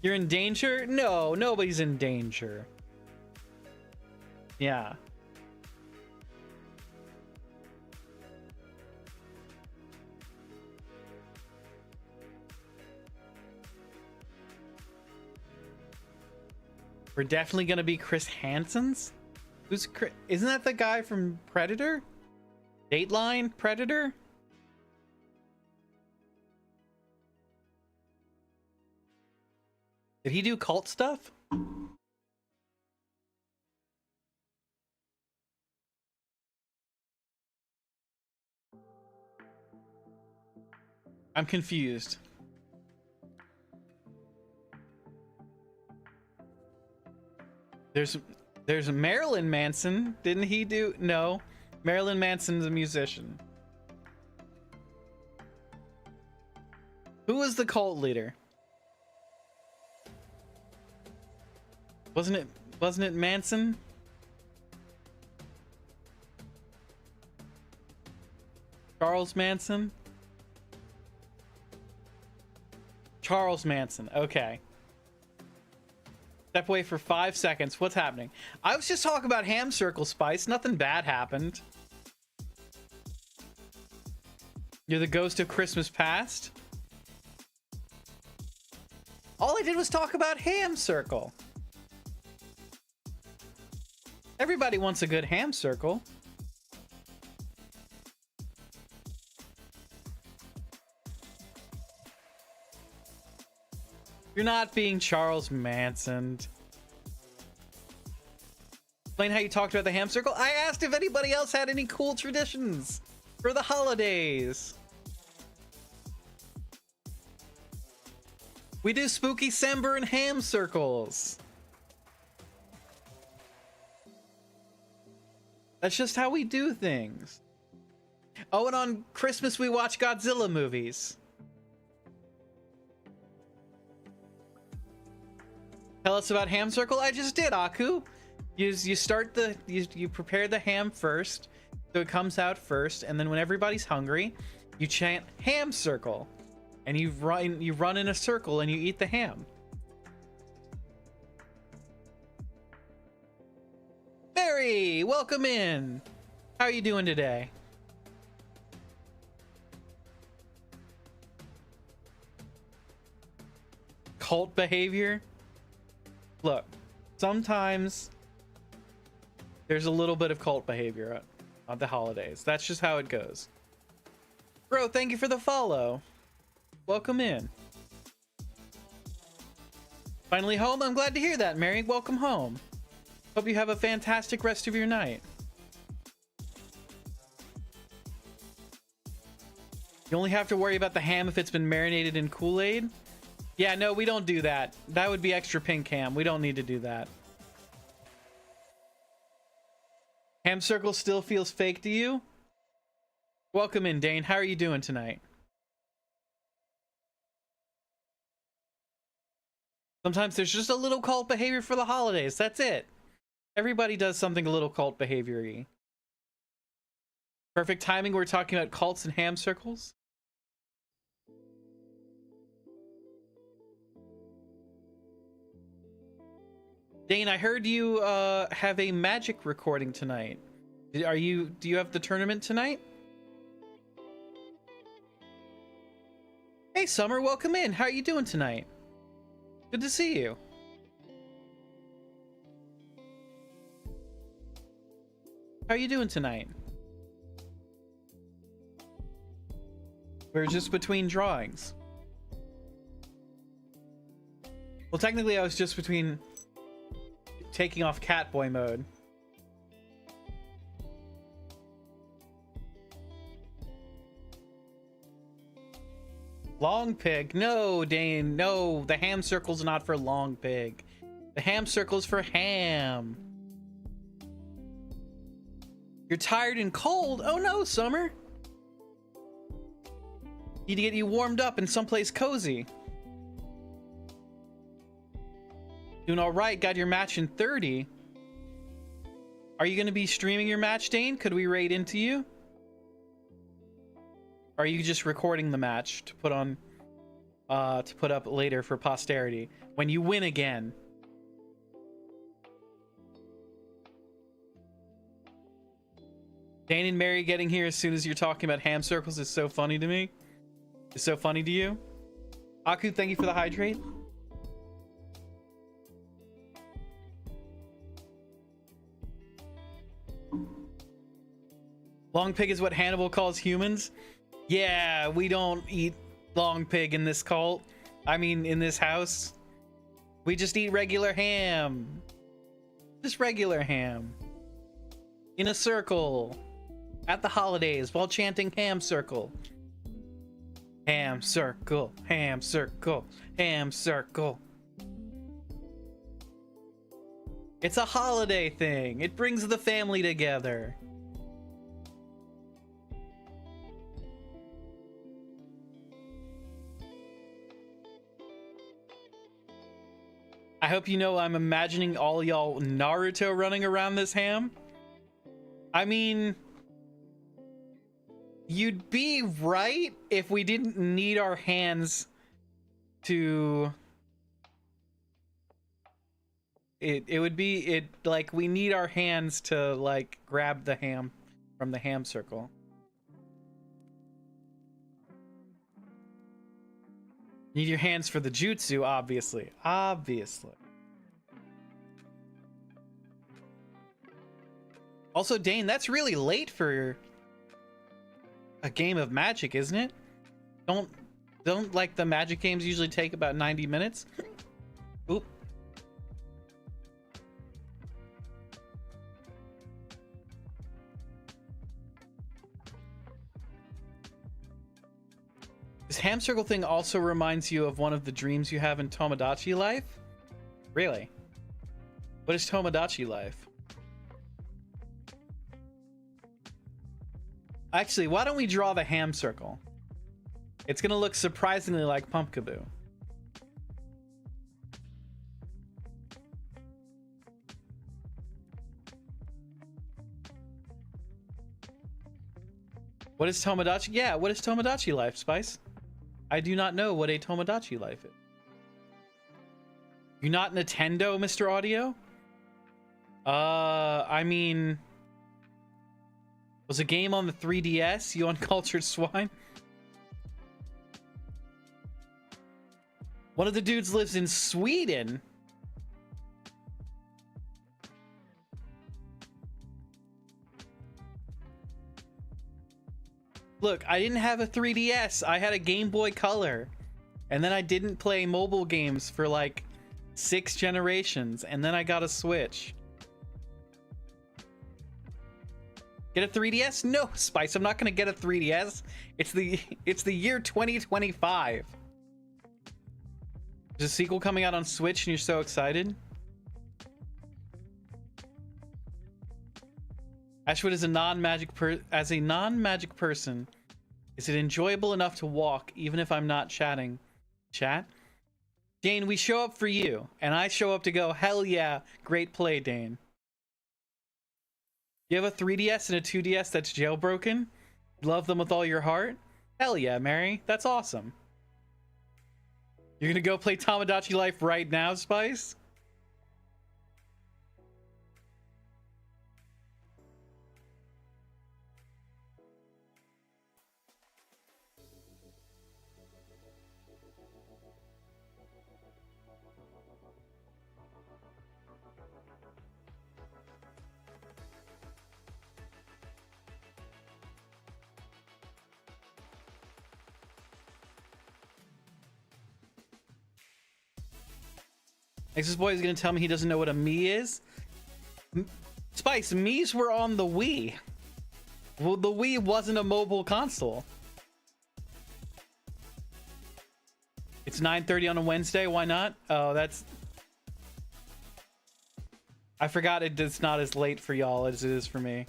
You're in danger? No, nobody's in danger. Yeah. We're definitely gonna be Chris Hansen's? Who's Chris? Isn't that the guy from Predator? Dateline Predator? Did he do cult stuff? I'm confused. There's Marilyn Manson. Didn't he do? No. Marilyn Manson's a musician. Who was the cult leader? Wasn't it Manson? Charles Manson? Charles Manson. Okay. Step away for 5 seconds. What's happening? I was just talking about ham circle, Spice. Nothing bad happened. You're the ghost of Christmas past? All I did was talk about ham circle. Everybody wants a good ham circle. You're not being Charles Manson. Explain how you talked about the ham circle. I asked if anybody else had any cool traditions for the holidays. We do Spookycember and ham circles. That's just how we do things. Oh, and on Christmas we watch Godzilla movies. Tell us about ham circle. I just did, Aku. You start you prepare the ham first, so it comes out first, and then when everybody's hungry, you chant ham circle, and you run in a circle and you eat the ham. Barry, welcome in. How are you doing today? Cult behavior. Look, sometimes there's a little bit of cult behavior. on the holidays. That's just how it goes. Bro, thank you for the follow. Welcome in. Finally home? I'm glad to hear that, Mary. Welcome home. Hope you have a fantastic rest of your night. You only have to worry about the ham if it's been marinated in Kool-Aid. Yeah, no, we don't do that. That would be extra pink ham. We don't need to do that. Ham circle still feels fake to you? Welcome in, Dane. How are you doing tonight? Sometimes there's just a little cult behavior for the holidays. That's it. Everybody does something a little cult behavior-y. Perfect timing. We're talking about cults and ham circles. Dane, I heard you have a magic recording tonight. Do you have the tournament tonight? Hey Summer, welcome in. How are you doing tonight? Good to see you. How are you doing tonight? We're just between drawings. Well, technically I was just between taking off Catboy mode. Long pig. No, Dane. No, the ham circle's not for long pig. The ham circle's for ham. You're tired and cold? Oh no, Summer. Need to get you warmed up in someplace cozy. Doing all right. Got your match in 30. Are you going to be streaming your match, Dane? Could we raid into you? Or are you just recording the match to put on, to put up later for posterity when you win again? Dane and Mary getting here as soon as you're talking about ham circles is so funny to me. It's so funny to you. Aku, thank you for the hydrate. Long pig is what Hannibal calls humans. Yeah, we don't eat long pig in this cult. I mean, in this house. We just eat regular ham. Just regular ham. In a circle. At the holidays while chanting ham circle. Ham circle, ham circle, ham circle. It's a holiday thing. It brings the family together. I hope you know I'm imagining all y'all Naruto running around this ham. I mean, you'd be right if we didn't need our hands to... It would be like we need our hands to like grab the ham from the ham circle. Need your hands for the jutsu, obviously. Obviously. Also, Dane, that's really late for a game of Magic, isn't it? Don't like the Magic games usually take about 90 minutes? Oop. This ham circle thing also reminds you of one of the dreams you have in Tomodachi Life? Really? What is Tomodachi Life? Actually, why don't we draw the ham circle? It's gonna look surprisingly like Pumpkaboo. What is Tomodachi? Yeah, what is Tomodachi Life, Spice? I do not know what a Tomodachi Life is. You're not Nintendo, Mr. Audio? I mean... Was a game on the 3DS, you uncultured swine? One of the dudes lives in Sweden. Look, I didn't have a 3DS. I had a Game Boy Color. And then I didn't play mobile games for like 6 generations. And then I got a Switch. Get a 3DS? No, Spice, I'm not gonna get a 3DS. It's the year 2025. There's a sequel coming out on Switch and you're so excited? Ashwood is a non-magic person. Is it enjoyable enough to walk even if I'm not chatting? Chat? Dane, we show up for you, and I show up to go, hell yeah, great play, Dane. You have a 3DS and a 2DS that's jailbroken? Love them with all your heart? Hell yeah, Mary. That's awesome. You're gonna go play Tamagotchi Life right now, Spice? Nexus Boy is gonna tell me he doesn't know what a Mii is. Spice, Mii's were on the Wii. Well, the Wii wasn't a mobile console. It's 9:30 on a Wednesday. Why not? Oh, that's... I forgot it's not as late for y'all as it is for me.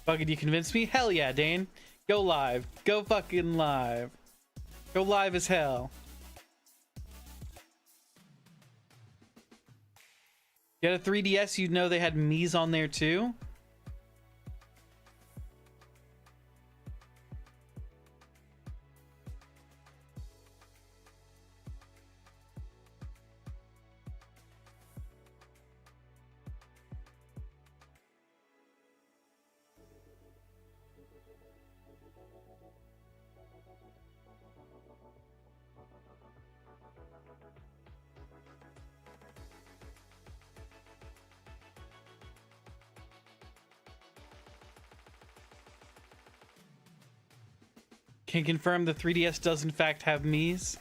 Fucking, you convinced me? Hell yeah, Dane. Go live. Go fucking live. Go live as hell. You had a 3DS, you'd know they had Mii's on there too? Can confirm the 3DS does in fact have Mii's.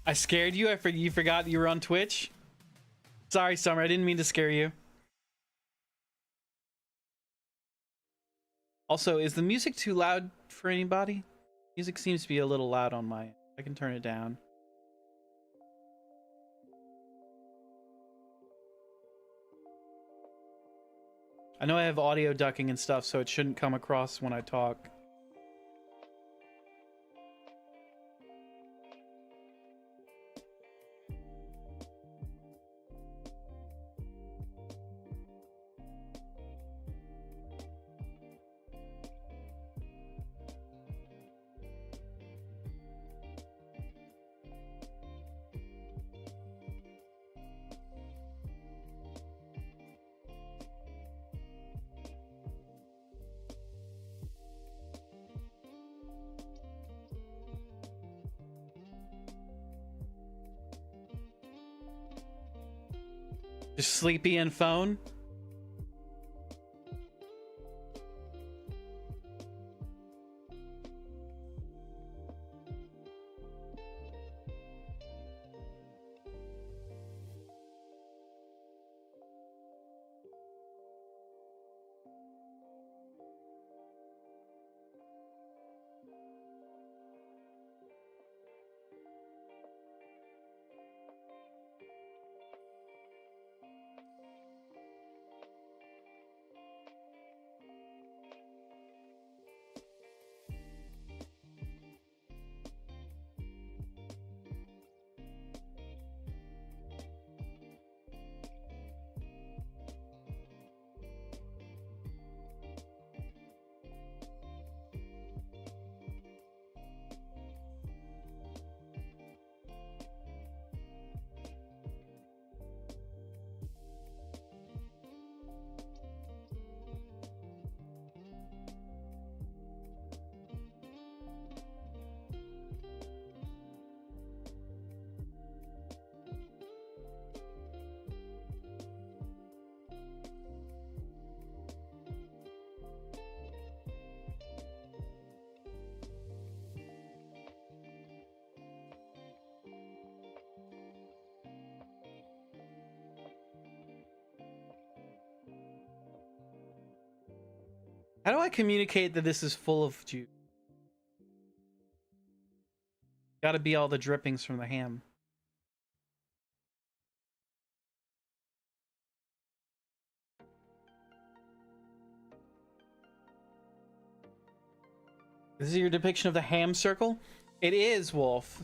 I scared you? You forgot you were on Twitch? Sorry, Summer. I didn't mean to scare you. Also, is the music too loud for anybody? Music seems to be a little loud on my end. I can turn it down. I know I have audio ducking and stuff, so it shouldn't come across when I talk. Just sleepy and phone. How do I communicate that this is full of juice? Gotta be all the drippings from the ham. This is your depiction of the ham circle? It is, Wolf.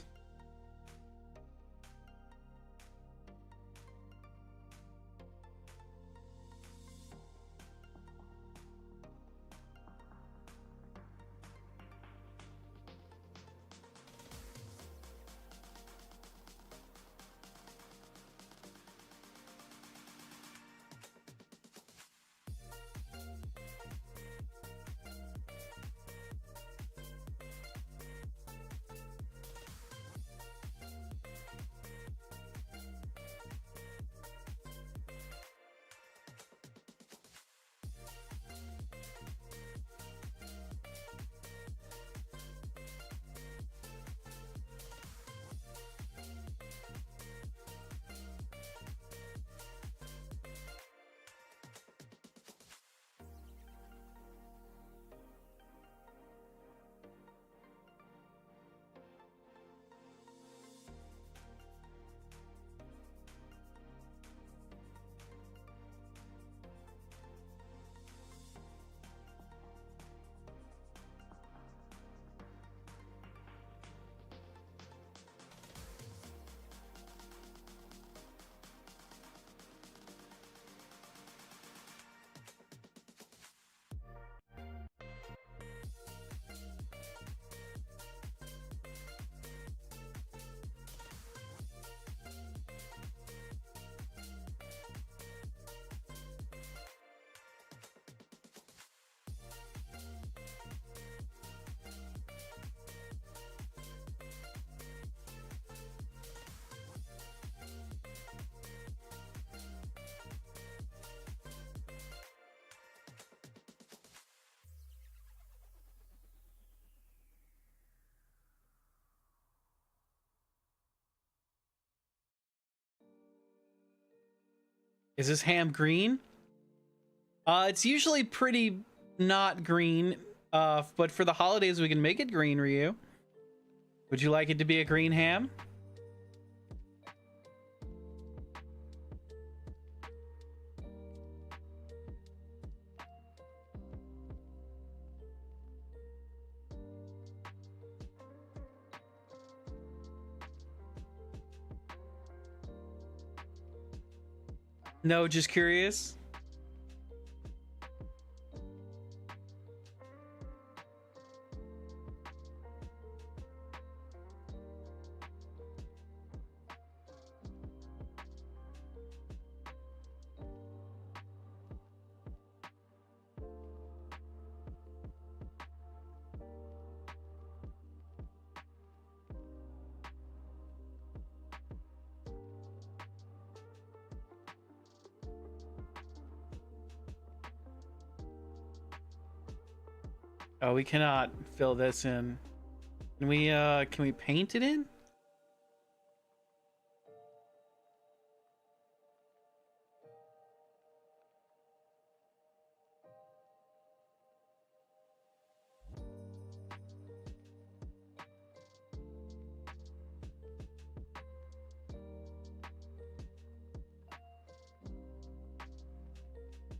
Is this ham green? It's usually pretty not green. But for the holidays, we can make it green, Ryu. Would you like it to be a green ham? No, just curious. Oh, we cannot fill this in. Can we paint it in?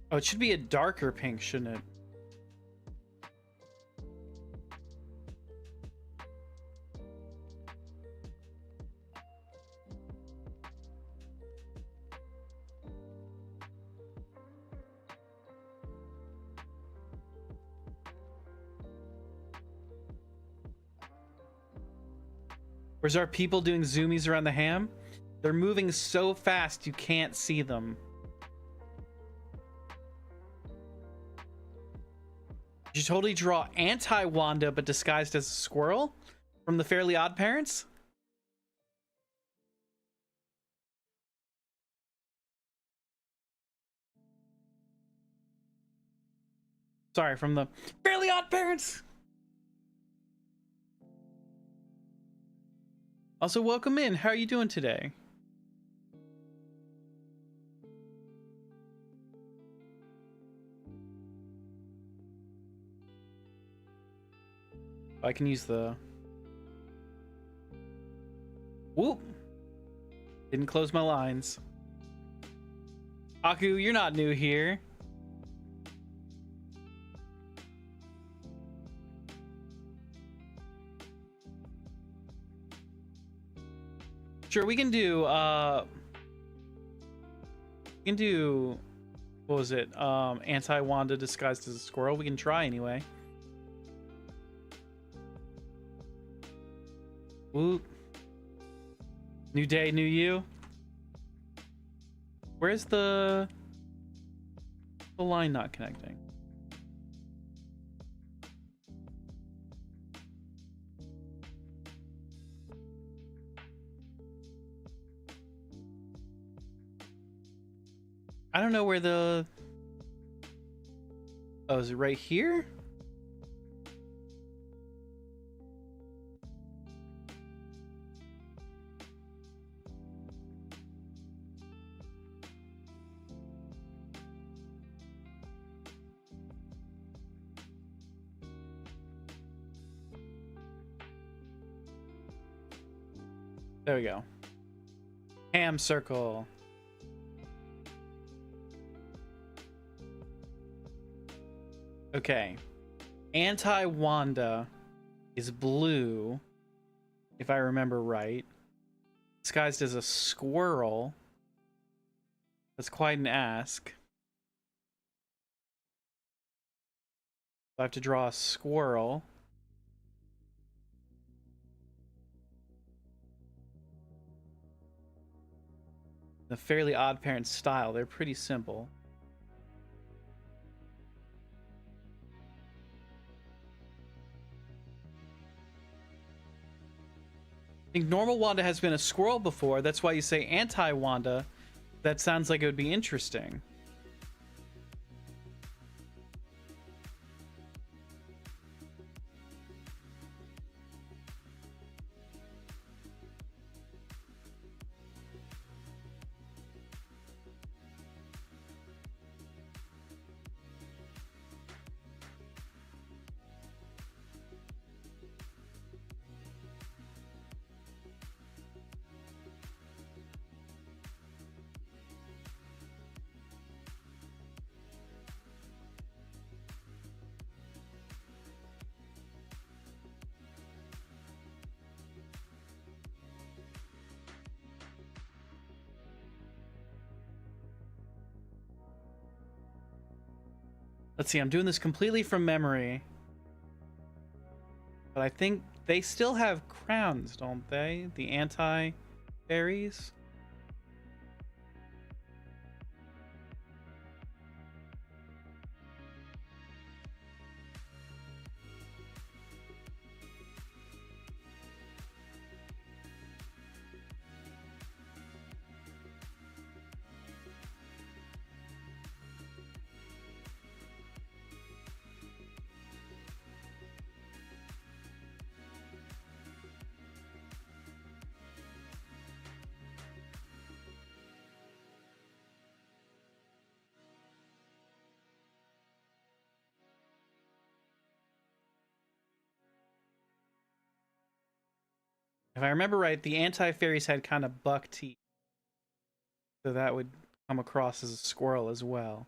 Oh, it should be a darker pink, shouldn't it? Where's our people doing zoomies around the ham? They're moving so fast you can't see them. Did you totally draw anti-Wanda but disguised as a squirrel from the Fairly Odd Parents? Sorry, from the Fairly Odd Parents. Also, welcome in. How are you doing today? I can use the... Whoop! Didn't close my lines. Aku, you're not new here. Sure, we can do what was it? Anti-Wanda disguised as a squirrel. We can try anyway. Ooh. New day, new you. Where's the line not connecting? I don't know where the... Oh, is it right here? There we go. Ham circle. Okay. Anti-Wanda is blue, if I remember right. Disguised as a squirrel. That's quite an ask. I have to draw a squirrel. A Fairly Odd Parents style. They're pretty simple. I think normal Wanda has been a squirrel before. That's why you say anti-Wanda. That sounds like it would be interesting. Let's see, I'm doing this completely from memory. But I think they still have crowns, don't they? The anti-fairies? If I remember right, the anti-fairies had kind of buck teeth. So that would come across as a squirrel as well.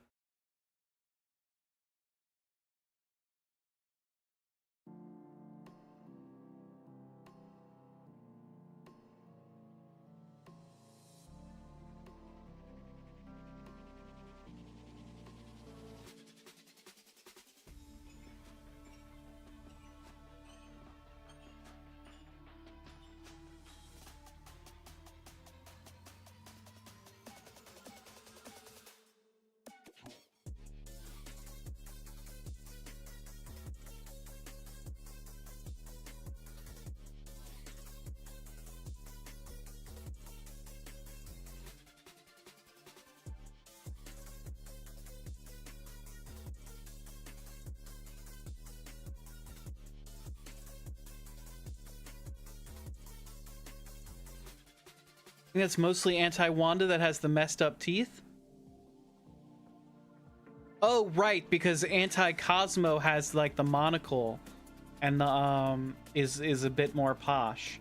I think that's mostly anti-Wanda that has the messed up teeth. Oh, right, because anti-Cosmo has like the monocle and the is a bit more posh.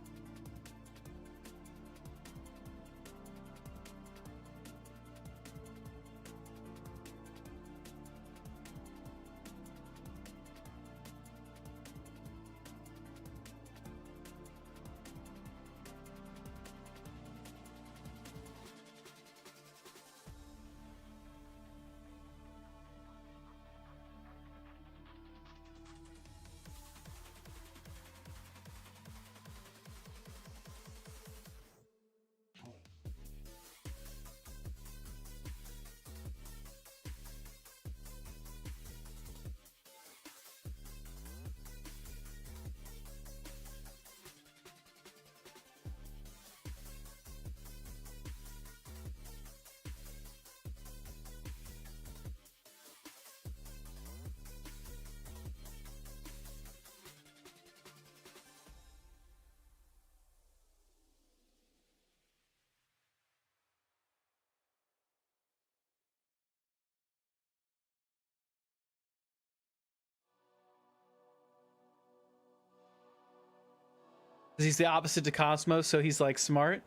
He's the opposite to Cosmos, so he's like smart.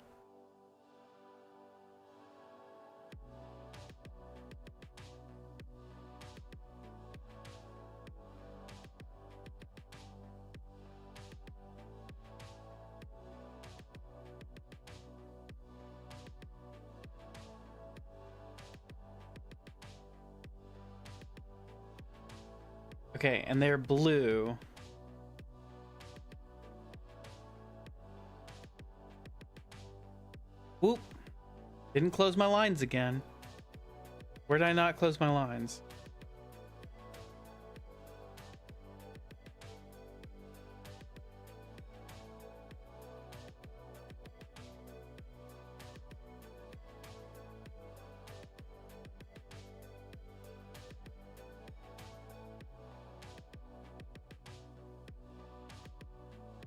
Okay, and they're blue. Whoop. Didn't close my lines again. Where did I not close my lines?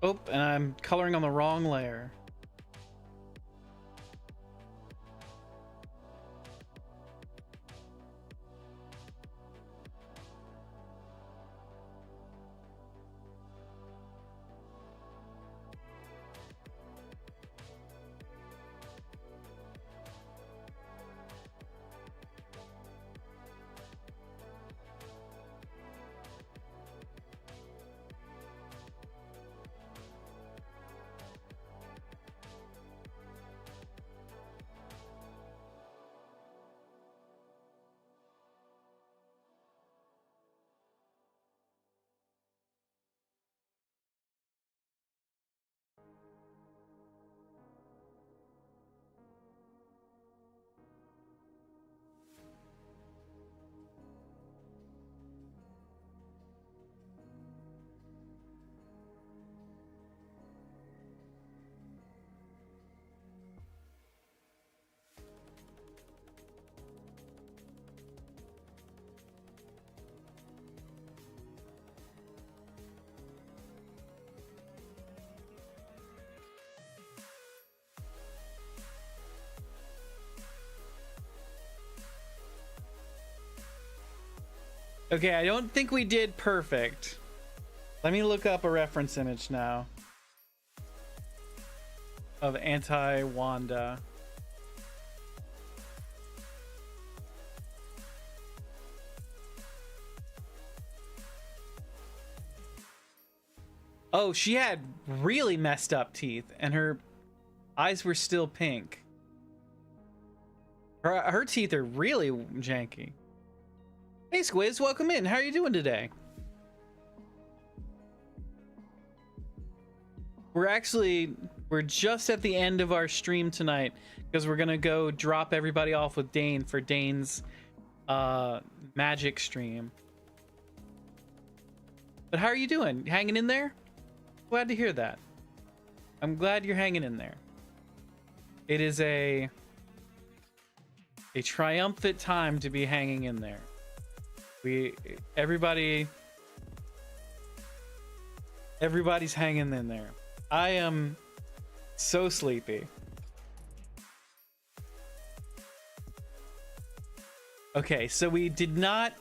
Oh, and I'm coloring on the wrong layer. Okay, I don't think we did perfect. Let me look up a reference image now of anti-Wanda. Oh, she had really messed up teeth and her eyes were still pink. Her teeth are really janky. Hey Squiz, welcome in. How are you doing today? We're just at the end of our stream tonight because we're gonna go drop everybody off with Dane for Dane's magic stream. But how are you doing? Hanging in there? Glad to hear that. I'm glad you're hanging in there. It is a triumphant time to be hanging in there. Everybody's hanging in there. I am so sleepy. Okay, so we did not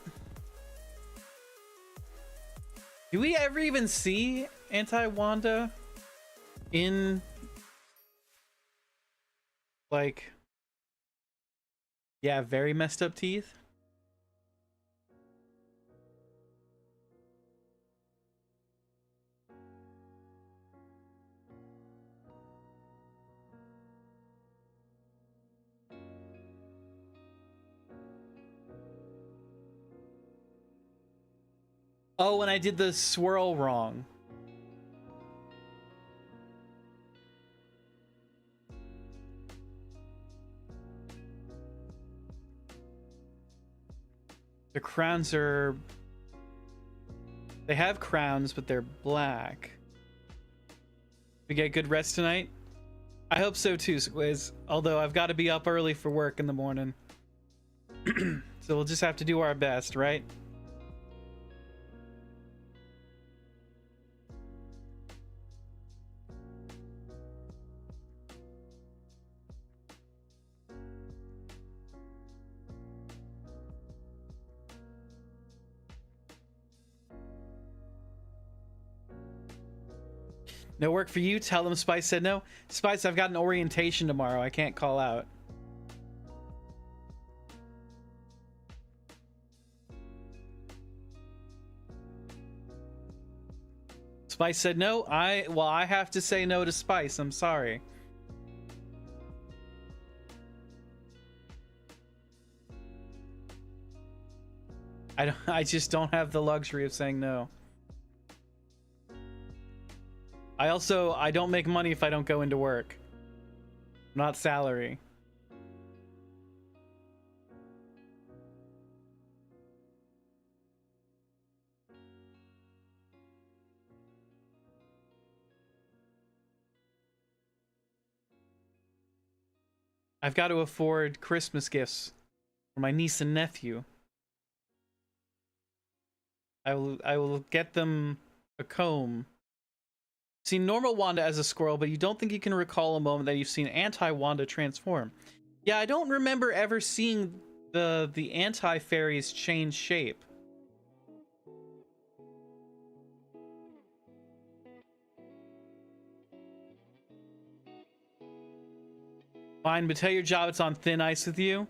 Do we ever even see Anti-Wanda in, like, yeah, very messed up teeth? Oh, when I did the swirl wrong. The crowns are... They have crowns, but they're black. We get good rest tonight? I hope so too, Squiz. Although I've got to be up early for work in the morning. So we'll just have to do our best, right? No work for you? Tell them Spice said no. Spice, I've got an orientation tomorrow. I can't call out. Spice said no. I have to say no to Spice. I'm sorry. I just don't have the luxury of saying no. I don't make money if I don't go into work. I'm not salary. I've got to afford Christmas gifts for my niece and nephew. I will get them a comb. Seen normal Wanda as a squirrel, but you don't think you can recall a moment that you've seen anti-Wanda transform. Yeah, I don't remember ever seeing the anti-fairies change shape. Fine, but tell your job it's on thin ice with you.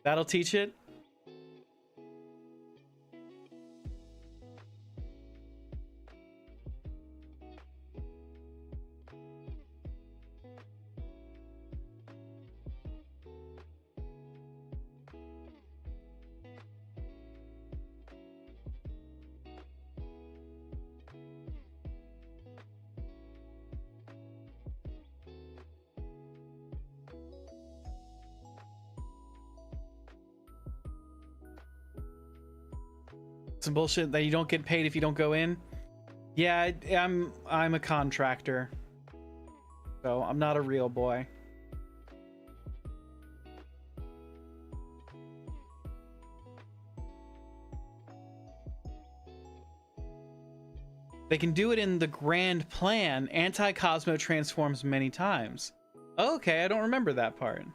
That'll teach it. Some bullshit that you don't get paid if you don't go in. Yeah, I'm a contractor, so I'm not a real boy. They can do it in the grand plan. Anti-Cosmo transforms many times. Okay, I don't remember that part.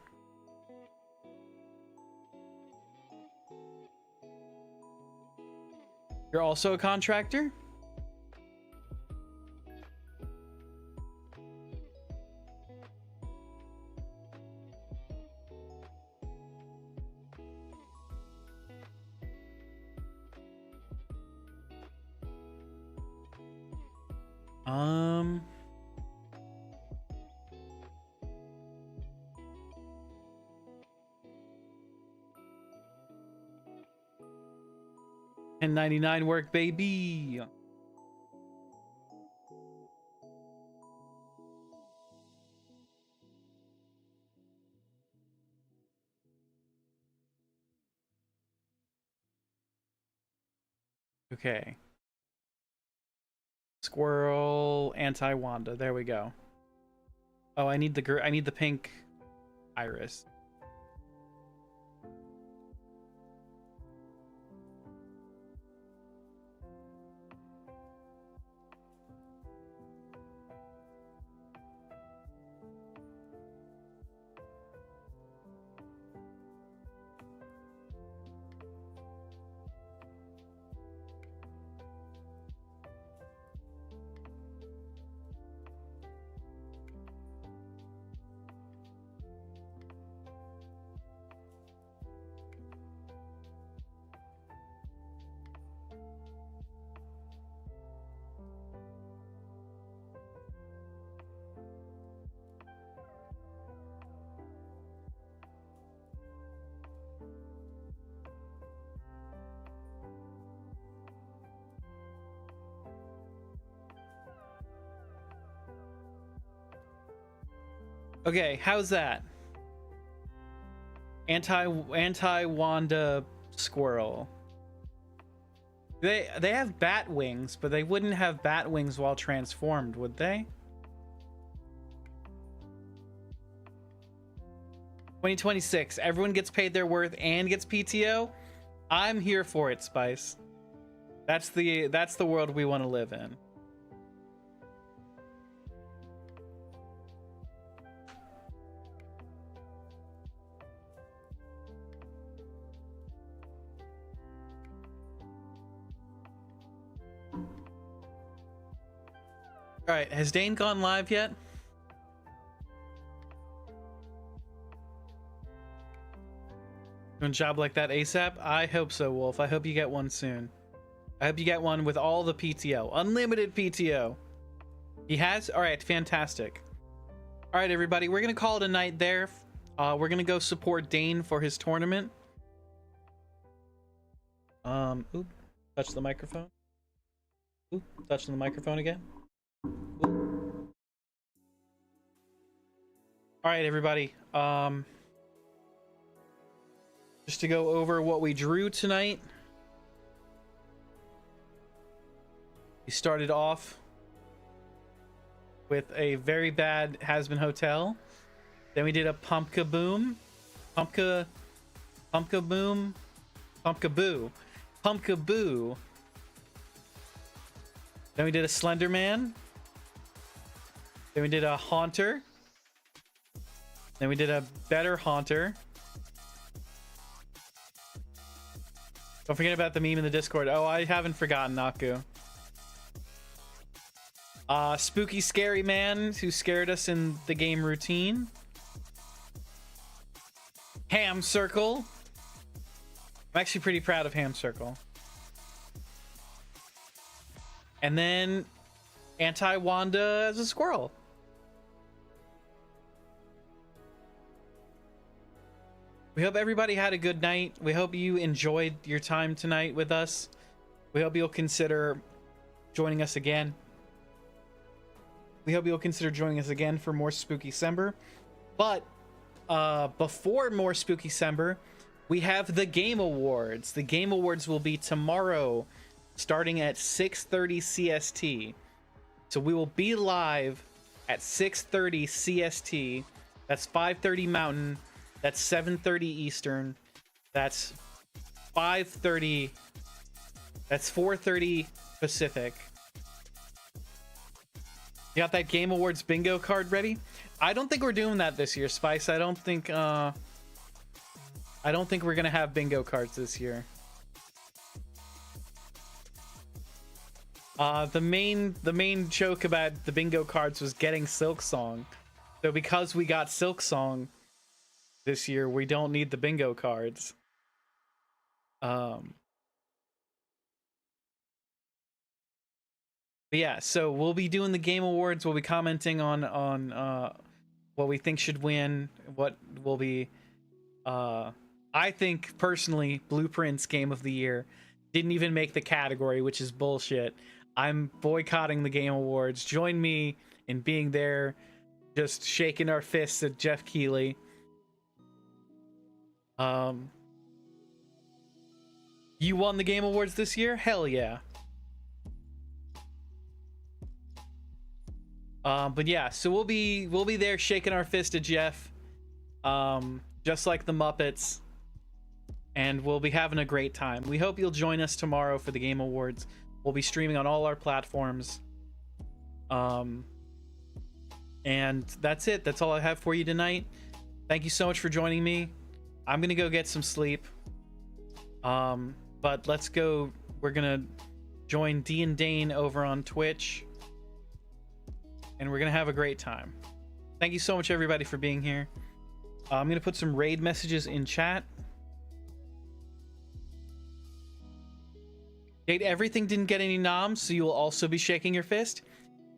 You're also a contractor? $10.99 work, baby. Okay. Squirrel, anti-Wanda. There we go. Oh, I need the pink iris. Okay, how's that? Anti Wanda squirrel. They have bat wings, but they wouldn't have bat wings while transformed, would they? 2026, everyone gets paid their worth and gets PTO. I'm here for it, Spice. That's the world we want to live in. All right, has Dane gone live yet? Doing a job like that ASAP? I hope so, Wolf. I hope you get one soon. I hope you get one with all the PTO. Unlimited PTO. He has? All right, fantastic. All right, everybody, we're going to call it a night there. We're going to go support Dane for his tournament. Oop, touch the microphone. Oop, touching the microphone again. Oop. All right, everybody. Just to go over what we drew tonight. We started off with a very bad Has-Been Hotel. Then we did a Pumpka Boom. Pumpka Boom. Pumpka Boo. Pumpka Boo. Then we did a Slender Man. Then we did a Haunter. Then we did a Better Haunter. Don't forget about the meme in the Discord. Oh, I haven't forgotten, Naku. Spooky Scary Man, who scared us in the game routine. Ham Circle. I'm actually pretty proud of Ham Circle. And then Anti-Wanda as a squirrel. We hope everybody had a good night. We hope you enjoyed your time tonight with us. We hope you'll consider joining us again. We hope you'll consider joining us again for more Spookycember. But before more Spookycember, we have the Game Awards. The Game Awards will be tomorrow, starting at 6:30 CST. So we will be live at 6:30 CST. That's 5:30 Mountain. That's 7:30 Eastern. That's 5:30. That's 4:30 Pacific. You got that Game Awards bingo card ready? I don't think we're doing that this year, Spice. I don't think we're gonna have bingo cards this year. The main joke about the bingo cards was getting Silk Song. So because we got Silk Song this year, we don't need the bingo cards. But yeah, so we'll be doing the Game Awards. We'll be commenting on what we think should win, what will be I think personally Blueprint's Game of the Year didn't even make the category, which is bullshit. I'm boycotting the Game Awards. Join me in being there, just shaking our fists at Jeff Keighley. You won the Game Awards this year? Hell yeah. But yeah, so we'll be there shaking our fist at Jeff, just like the Muppets, and we'll be having a great time. We hope you'll join us tomorrow for the Game Awards. We'll be streaming on all our platforms. And that's it. That's all I have for you tonight. Thank you so much for joining me. I'm gonna go get some sleep. But let's go. We're gonna join D and Dane over on Twitch, and we're gonna have a great time. Thank you so much, everybody, for being here. I'm gonna put some raid messages in chat. Date Everything didn't get any noms, so you will also be shaking your fist.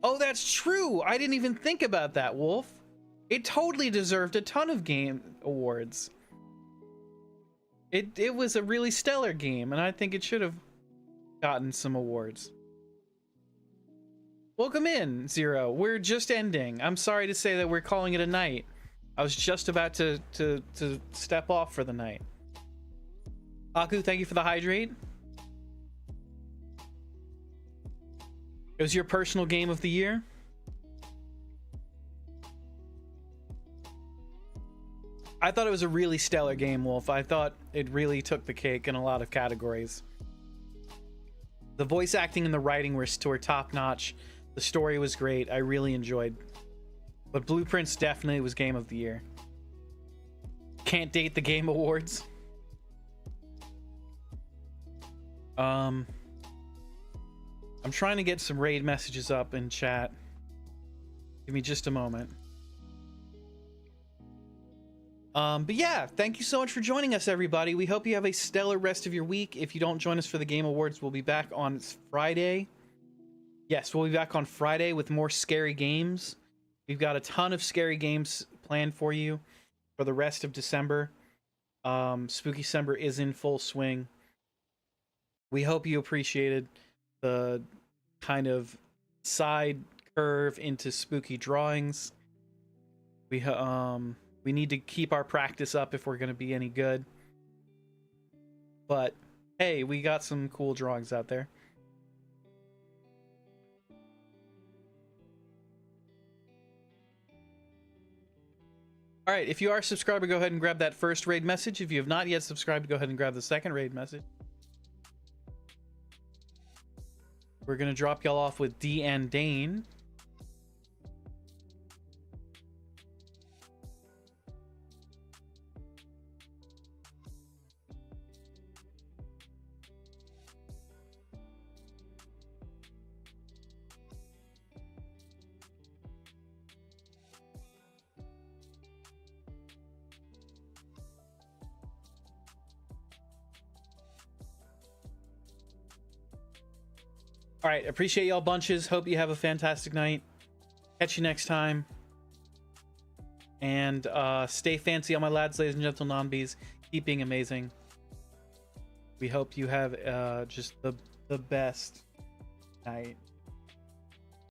Oh, that's true. I didn't even think about that, Wolf. It totally deserved a ton of game awards. It was a really stellar game, and I think it should have gotten some awards. Welcome in, Zero. We're just ending. I'm sorry to say that we're calling it a night. I was just about to step off for the night. Aku, thank you for the hydrate. It was your personal game of the year? I thought it was a really stellar game, Wolf. I thought it really took the cake in a lot of categories. The voice acting and the writing were top notch. The story was great. I really enjoyed. But Blueprints definitely was game of the year. Can't date the Game Awards. I'm trying to get some raid messages up in chat. Give me just a moment. But yeah, thank you so much for joining us, everybody. We hope you have a stellar rest of your week. If you don't join us for the Game Awards, we'll be back on Friday. Yes, we'll be back on Friday with more scary games. We've got a ton of scary games planned for you for the rest of December. Spookycember is in full swing. We hope you appreciated the kind of side curve into spooky drawings. We need to keep our practice up if we're going to be any good. But hey, we got some cool drawings out there. All right, if you are a subscriber, go ahead and grab that first raid message. If you have not yet subscribed, go ahead and grab the second raid message. We're going to drop y'all off with D and Dane. All right, appreciate y'all bunches. Hope you have a fantastic night. Catch you next time. And stay fancy on my lads, ladies and gentle non-bees. Keep being amazing. We hope you have just the best night.